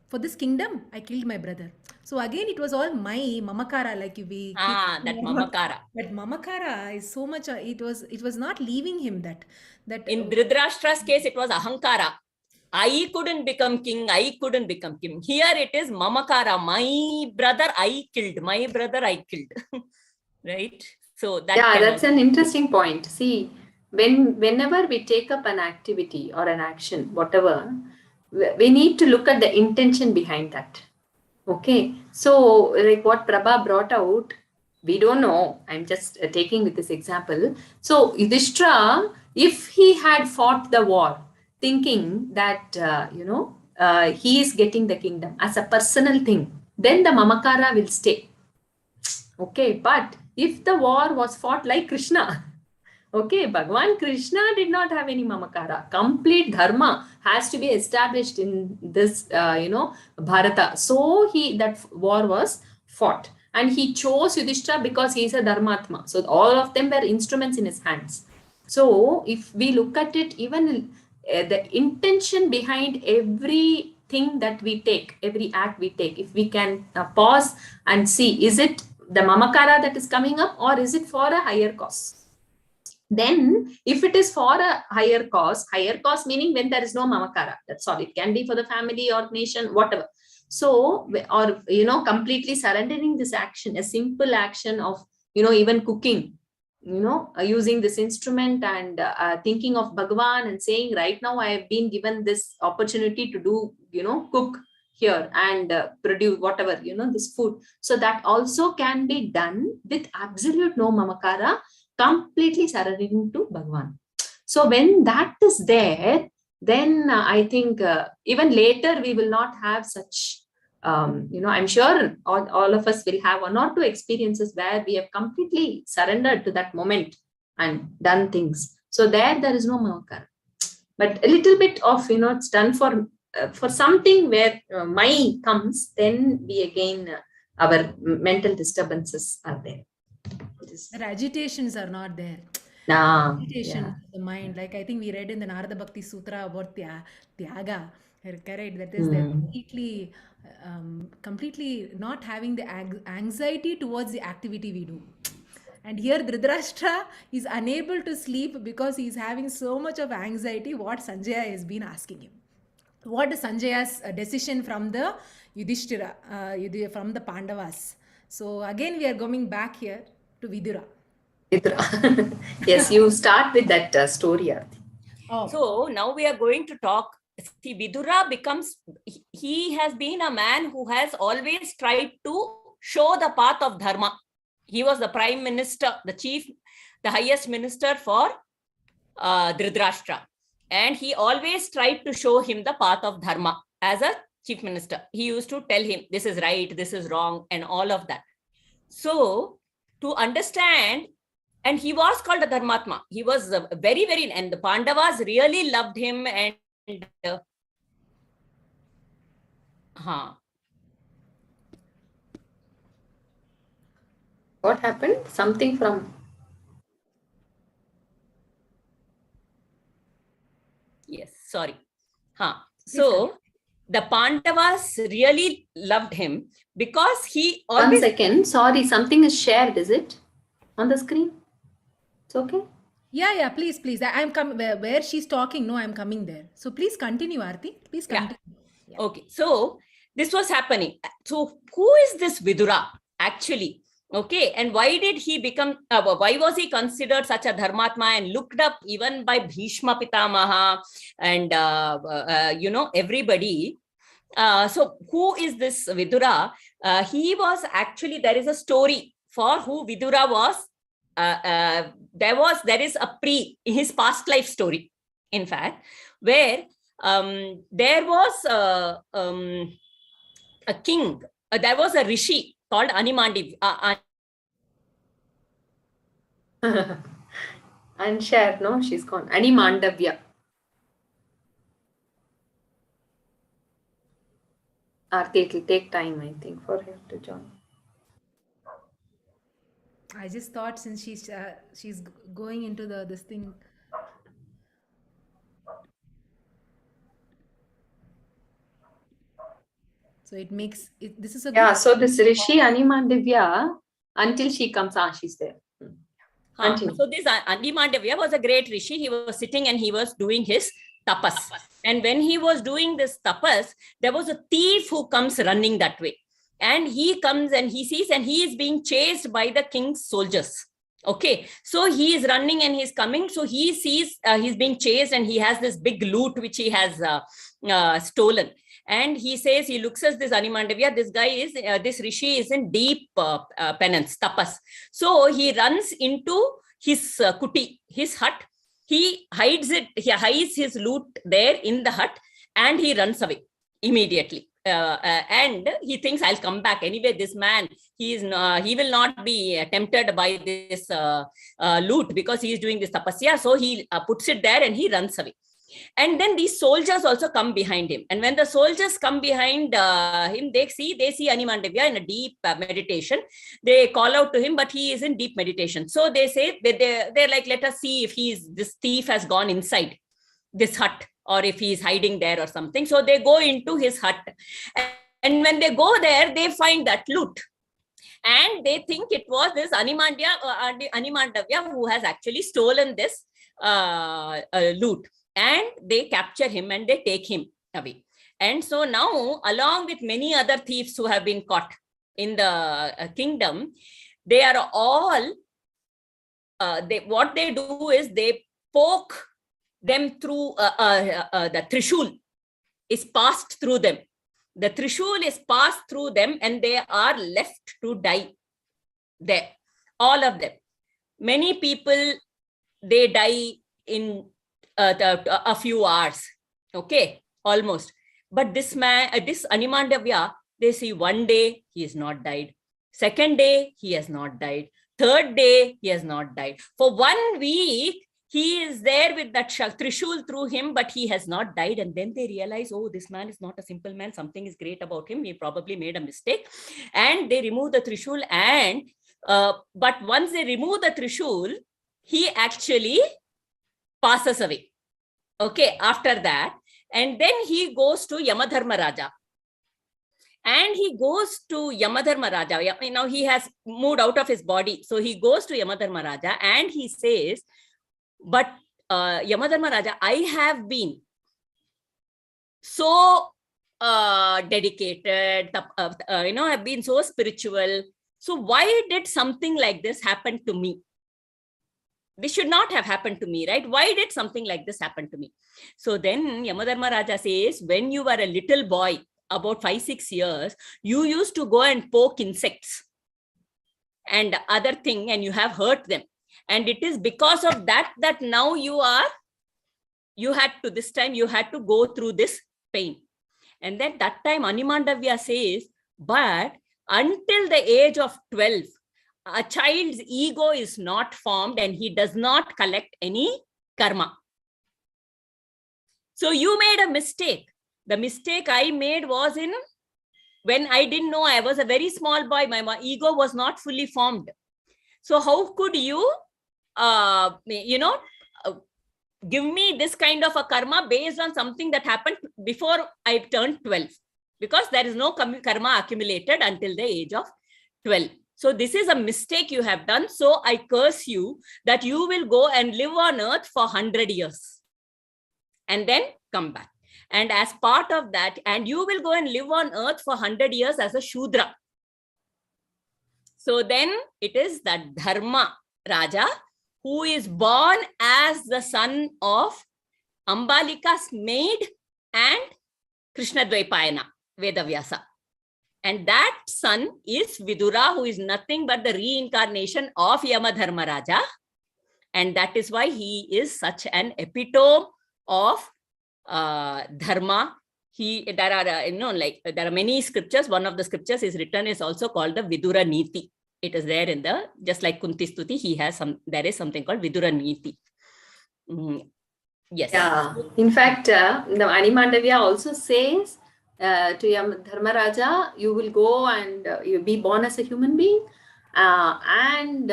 For this kingdom, I killed my brother. So again, it was all my mamakara, like we. That mamakara. That mamakara is so much. It was not leaving him that. In Dhritarashtra's case, it was ahankara. I couldn't become king. I couldn't become king. Here it is mamakara. My brother I killed. My brother I killed. Right? So that's an interesting point. See, whenever we take up an activity or an action, whatever, we need to look at the intention behind that. Okay. So like what Prabha brought out, we don't know. I'm just taking with this example. So Yudhishthira, if he had fought the war, thinking that, he is getting the kingdom as a personal thing, then the mamakara will stay. Okay, but if the war was fought like Krishna, okay, Bhagawan Krishna did not have any mamakara. Complete dharma has to be established in this, Bharata. So that war was fought. And he chose Yudhishthira because he is a dharmatma. So all of them were instruments in his hands. So if we look at it, even the intention behind everything that we take, every act we take, if we can pause and see, is it the mamakara that is coming up, or is it for a higher cause? Then if it is for a higher cause meaning when there is no mamakara, that's all. It can be for the family or nation, whatever. So, or, completely surrendering this action, a simple action of, even cooking, using this instrument and thinking of Bhagawan and saying, right now I have been given this opportunity to do, cook here and produce whatever, this food. So that also can be done with absolute no mamakara, completely surrendering to Bhagawan. So when that is there, then I think even later we will not have such, I'm sure all of us will have one or two experiences where we have completely surrendered to that moment and done things. So there is no mamakara. But a little bit of, it's done for something where my comes, then we again, our mental disturbances are there. The agitations are not there. Agitation of the mind. Like I think we read in the Narada Bhakti Sutra about Tyaga. Correct. That is completely not having the anxiety towards the activity we do. And here Dhritarashtra is unable to sleep because he is having so much of anxiety what Sanjaya has been asking him. What is Sanjaya's decision from the Yudhishthira, from the Pandavas? So again we are going back here to Vidura. Yes, you start with that story. So now we are going to talk. See, Vidura he has been a man who has always tried to show the path of Dharma. He was the prime minister, the highest minister for Dhritarashtra. And he always tried to show him the path of Dharma as a chief minister. He used to tell him, this is right, this is wrong, and all of that. So to understand And he was called a Dharmatma. He was very, very, and the Pandavas really loved him. And What happened? Something from... Yes, sorry. So the Pandavas really loved him because he always... 1 second. Sorry, something is shared, is it? On the screen? It's okay? Yeah, please. I'm coming where she's talking. No, I'm coming there. So please continue, Aarti. Please continue. Yeah. Okay, so this was happening. So who is this Vidura actually? Okay, and why did he become, why was he considered such a Dharmatma and looked up even by Bhishma Pitamaha and, everybody? So who is this Vidura? He was actually, there is a story for who Vidura was. There is a his past life story, in fact, where there was a king, there was a rishi called Animandi. Unshare, no, she's gone. Animandavya. Aarti, it will take time, I think, for her to join. I just thought since she's going into this thing. So it makes it. This is a Yeah. So this Rishi Animandavya, until she comes, she's there. So this Animandavya was a great rishi. He was sitting and he was doing his tapas. And when he was doing this tapas, there was a thief who comes running that way. And he comes and he sees, and he is being chased by the king's soldiers. Okay, so he is running and he's coming. So he sees he's being chased and he has this big loot which he has stolen. And he says, he looks at this Animandavya, this guy is, this rishi is in deep penance, tapas. So he runs into his kuti, his hut. He hides his loot there in the hut, and he runs away immediately. And he thinks, I'll come back. Anyway, this man, he will not be tempted by this loot because he is doing this tapasya. So he puts it there and he runs away. And then these soldiers also come behind him. And when the soldiers come behind him, they see Animandavya in a deep meditation. They call out to him, but he is in deep meditation. So they say, they're like, let us see if this thief has gone inside this hut, or if he is hiding there or something. So they go into his hut. And when they go there, they find that loot. And they think it was this Animandavya who has actually stolen this loot. And they capture him and they take him away. And so now, along with many other thieves who have been caught in the kingdom, they are all, what they do is they poke them through, the Trishul is passed through them. The Trishul is passed through them and they are left to die there. All of them. Many people, they die in a few hours, okay, almost. But this man, this Animandavya, they see one day he has not died. Second day, he has not died. Third day, he has not died. For 1 week, he is there with that Trishul through him, but he has not died. And then they realize, oh, this man is not a simple man. Something is great about him. He probably made a mistake. And they remove the Trishul. And but once they remove the Trishul, he actually passes away. Okay, after that. And then he goes to Yama Dharamaraja. And he goes to Yama Dharamaraja. Now he has moved out of his body. So he goes to Yama Dharamaraja and he says, but Yama Dharamaraja, I have been so dedicated, I've been so spiritual. So why did something like this happen to me? This should not have happened to me, right? Why did something like this happen to me? So then Yama Dharamaraja says, when you were a little boy, about 5-6 years, you used to go and poke insects and other thing, and you have hurt them. And it is because of that now you had to go through this pain. And then that time Animandavya says, but until the age of 12, a child's ego is not formed and he does not collect any karma. So you made a mistake. The mistake I made was when I didn't know, I was a very small boy. My ego was not fully formed. So how could you, give me this kind of a karma based on something that happened before I turned 12? Because there is no karma accumulated until the age of 12. So this is a mistake you have done. So I curse you that you will go and live on earth for 100 years and then come back. And as part of that, and you will go and live on earth for 100 years as a Shudra. So then it is that Dharma Raja who is born as the son of Ambalika's maid and Krishna Dvaipayana, Vedavyasa. And that son is Vidura, who is nothing but the reincarnation of Yama Dharamaraja. And that is why he is such an epitome of Dharma. There are many scriptures. One of the scriptures is written is also called the Vidura Niti. It is there in just like Kunti Stuti, there is something called Vidura Niti. Yes. Yeah. In fact, the Animandavya also says to Yama Dharamaraja, you will go and you be born as a human being, and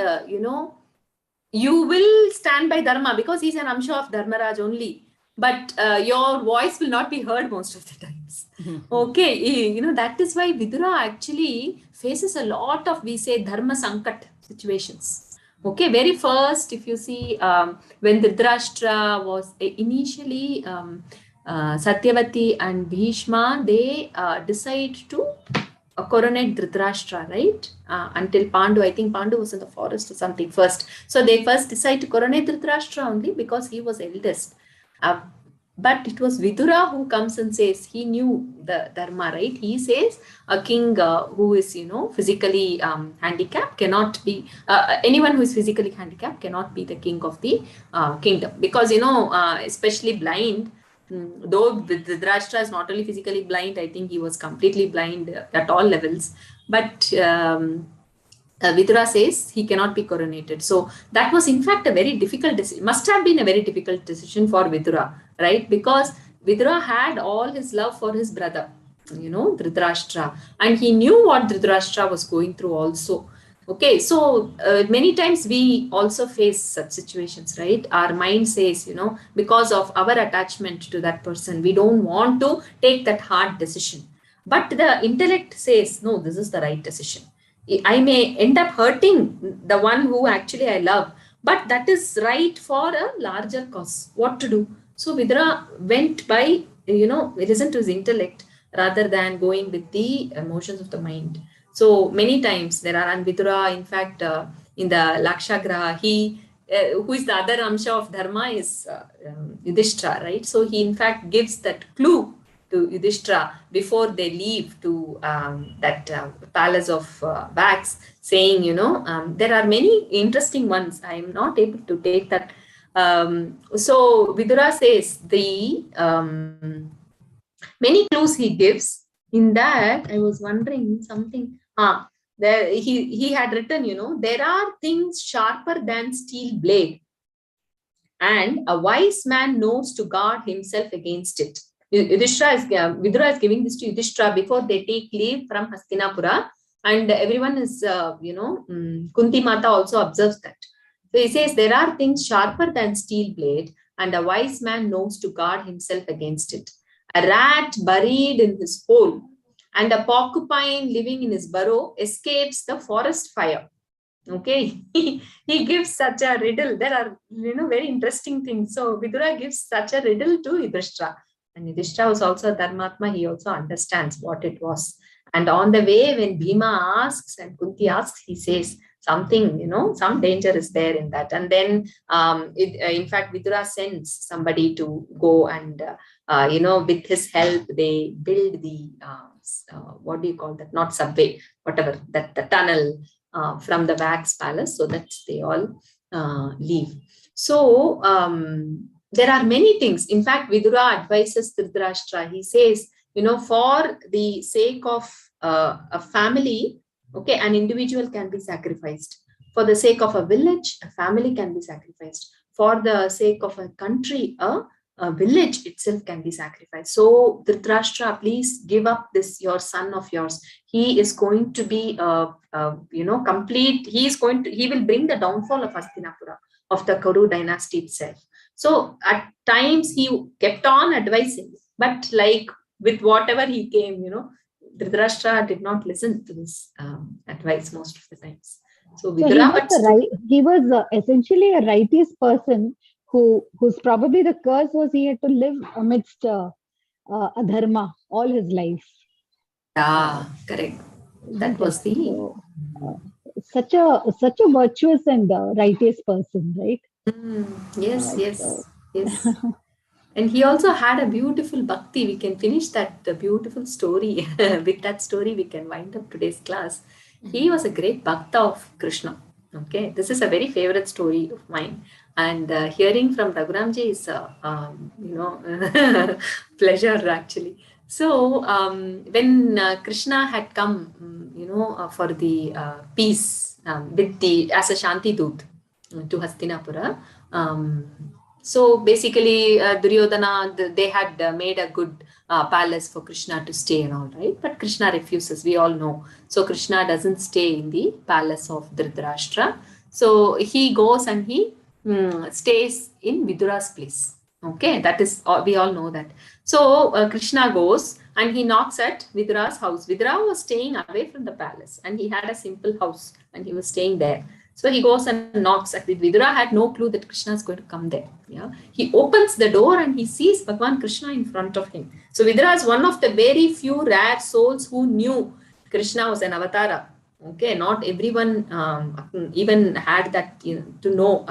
you will stand by Dharma, because he's an Amsha of Dharmaraj only. But your voice will not be heard most of the times. Okay, that is why Vidura actually faces a lot of, we say, Dharma sankata situations. Okay, very first, if you see, when Dhritarashtra was initially, Satyavati and Bhishma, they decide to coronate Dhritarashtra, right? Until Pandu, I think Pandu was in the forest or something first. So they first decide to coronate Dhritarashtra only because he was eldest. But it was Vidura who comes and says, he knew the Dharma, right? He says a king who is, physically handicapped cannot be, anyone who is physically handicapped cannot be the king of the kingdom. Because, especially blind, though Dhritarashtra is not only physically blind, I think he was completely blind at all levels. But Vidura says he cannot be coronated. So that was in fact a very difficult decision. Must have been a very difficult decision for Vidura, right? Because Vidura had all his love for his brother, Dhritarashtra, and he knew what Dhritarashtra was going through also. Okay, so many times we also face such situations, right? Our mind says, because of our attachment to that person, we don't want to take that hard decision. But the intellect says, no, this is the right decision. I may end up hurting the one who actually I love, but that is right for a larger cause. What to do? So Vidura went by, listen to his intellect rather than going with the emotions of the mind. So many times there are, and Vidura, in fact, in the Lakshagraha, he, who is the other Amsha of Dharma, is Yudhishtira, right? So he in fact gives that clue to Yudhishtira before they leave to that palace of wax, saying, there are many interesting ones. I am not able to take that. So Vidura says the many clues he gives. In that, I was wondering something. There he had written, there are things sharper than steel blade, and a wise man knows to guard himself against it. Vidura is giving this to Yudhishtira before they take leave from Hastinapura, and everyone is, Kunti Mata also observes that. So he says, there are things sharper than steel blade, and a wise man knows to guard himself against it. A rat buried in his hole and a porcupine living in his burrow escapes the forest fire. Okay, he gives such a riddle. There are, very interesting things. So Vidura gives such a riddle to Yudhishtira. And Yudhishtira was also a Dharmatma. He also understands what it was. And on the way, when Bhima asks and Kunti asks, he says something, some danger is there in that. And then, in fact, Vidura sends somebody to go and, with his help, they build the, what do you call that? Not subway, whatever, that the tunnel from the wax palace, so that they all leave. So, there are many things. In fact, Vidura advises Dhritarashtra. He says, for the sake of a family, Okay, an individual can be sacrificed. For the sake of a village, a family can be sacrificed. For the sake of a country, a village itself can be sacrificed. So Dhritarashtra, please give up this your son of yours. He is going to be complete. He will bring the downfall of Hastinapura, of the Kuru dynasty itself. So at times he kept on advising, but like with whatever he came, Dhritarashtra did not listen to this advice most of the times. So Vidura, he was essentially a righteous person whose probably the curse was he had to live amidst a dharma all his life. Yeah, correct. That was the such a virtuous and righteous person, right? Yes, Right, yes, so. yes. And he also had a beautiful bhakti. We can finish that beautiful story. With that story, we can wind up today's class. He was a great bhakta of Krishna. Okay, this is a very favorite story of mine. And hearing from Raghuramji is, pleasure actually. So when Krishna had come, for the peace as a Shanti Dut to Hastinapura. So basically, Duryodhana, they had made a good palace for Krishna to stay and all, right? But Krishna refuses, we all know. So Krishna doesn't stay in the palace of Dhritarashtra. So he goes and he stays in Vidura's place. Okay, that is, we all know that. So Krishna goes and he knocks at Vidura's house. Vidura was staying away from the palace and he had a simple house and he was staying there. So he goes and knocks at it. Vidura had no clue that Krishna is going to come there. Yeah, he opens the door and he sees Bhagawan Krishna in front of him. So Vidura is one of the very few rare souls who knew Krishna was an avatara. Okay, not everyone even had that to know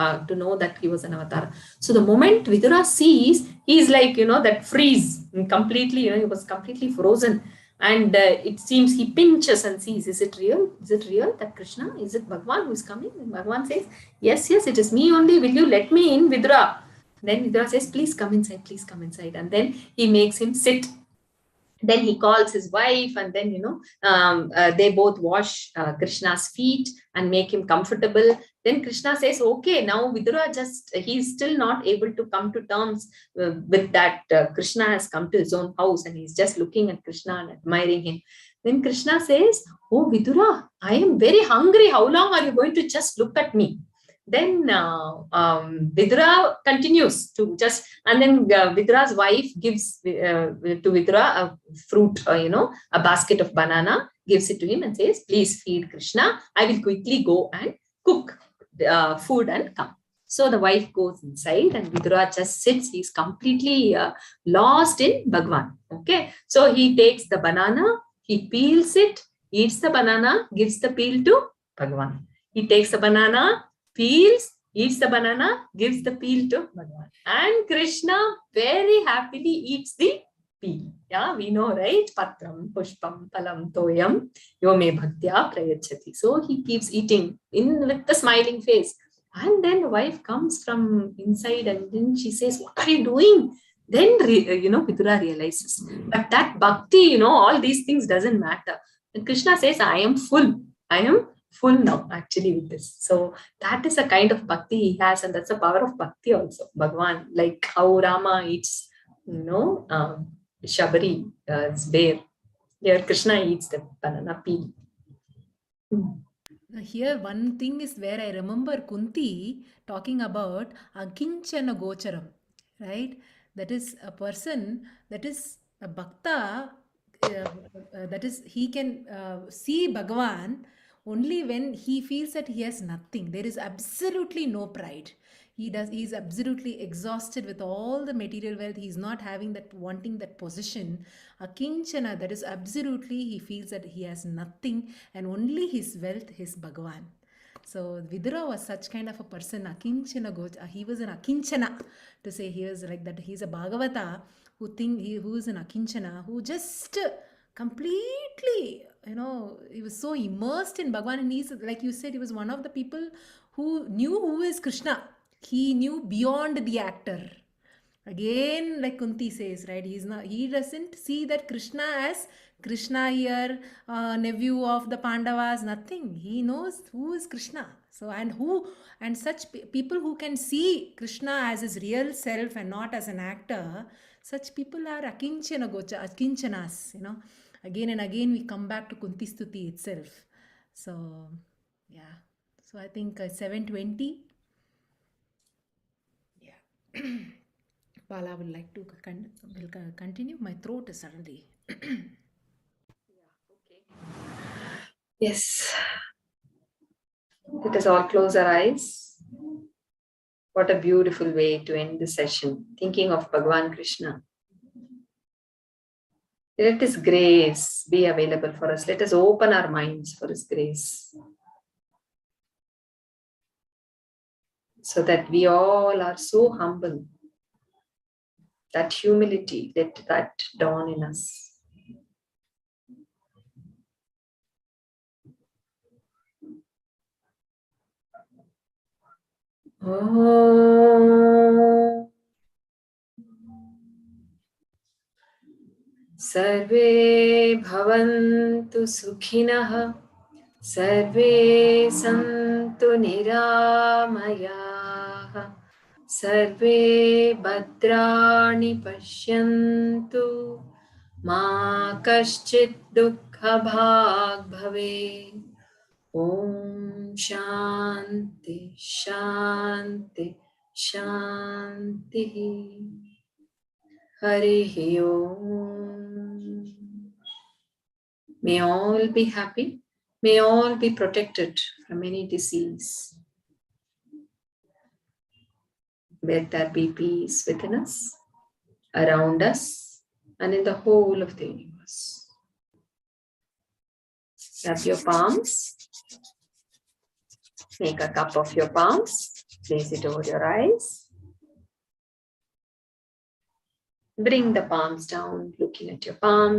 that he was an avatar. So the moment Vidura sees, he is like that freeze completely. He was completely frozen. And it seems he pinches and sees, is it real? Is it real that Krishna? Is it Bhagawan who is coming? And Bhagawan says, yes, it is me only. Will you let me in, Vidura? Then Vidura says, please come inside, please come inside. And then he makes him sit. Then he calls his wife and then, they both wash Krishna's feet and make him comfortable. Then Krishna says, okay, now Vidura he's still not able to come to terms with that Krishna has come to his own house and he's just looking at Krishna and admiring him. Then Krishna says, oh Vidura, I am very hungry. How long are you going to just look at me? Then Vidura continues to and then Vidura's wife gives to Vidura a fruit, a basket of banana, gives it to him and says, please feed Krishna. I will quickly go and cook food and come. So the wife goes inside and Vidura just sits. He's completely lost in Bhagawan. Okay. So he takes the banana, he peels it, eats the banana, gives the peel to Bhagawan. He takes the banana, peels, eats the banana, gives the peel to Bhagawan. And Krishna very happily eats the peel. Yeah, we know, right? Patram, pushpam, palam, toyam, yome bhaktya prayachati. So he keeps eating with the smiling face. And then the wife comes from inside and then she says, what are you doing? Then, Vidura realizes. But that bhakti, all these things doesn't matter. And Krishna says, I am full. I am full now actually with this. So that is a kind of bhakti he has, and that's the power of bhakti also. Bhagawan, like how Rama eats, Shabari, bear. Here Krishna eats the banana peel. Here, one thing is where I remember Kunti talking about Akinchana Gocharam, right? That is a person, that is a bhakta, that is, he can see Bhagavan only when he feels that he has nothing. There is absolutely no pride. He's absolutely exhausted with all the material wealth. He's not having that, wanting that position. Akinchana, that is absolutely, he feels that he has nothing and only his wealth, his Bhagavan. So Vidura was such kind of a person, Akinchana he was an Akinchana, to say he was like that. He's a Bhagavata who is an Akinchana, who just completely, he was so immersed in Bhagavan, and he's, like you said, he was one of the people who knew who is Krishna. He knew beyond the actor. Again, like Kunti says, right? He doesn't see that Krishna as Krishna here, nephew of the Pandavas, nothing. He knows who is Krishna. So, and such people who can see Krishna as his real self and not as an actor, such people are akinchanas, Again and again, we come back to Kunti Stuti itself. So, yeah. So, I think 720. Yeah. Bala would like to continue. My throat is suddenly. Yes. Let us all close our eyes. What a beautiful way to end the session, thinking of Bhagavan Krishna. Let His grace be available for us. Let us open our minds for His grace, so that we all are so humble. That humility, let that dawn in us. Oh. Sarve bhavantu sukhinah, sarve santu niramayah, sarve bhadrani pashyantu, ma kaschit dukkha bhag bhave. Om Shanti Shanti Shanti. Harihi Om. May all be happy. May all be protected from any disease. Let there be peace within us, around us, and in the whole of the universe. Grab your palms. Make a cup of your palms. Place it over your eyes. Bring the palms down, looking at your palms.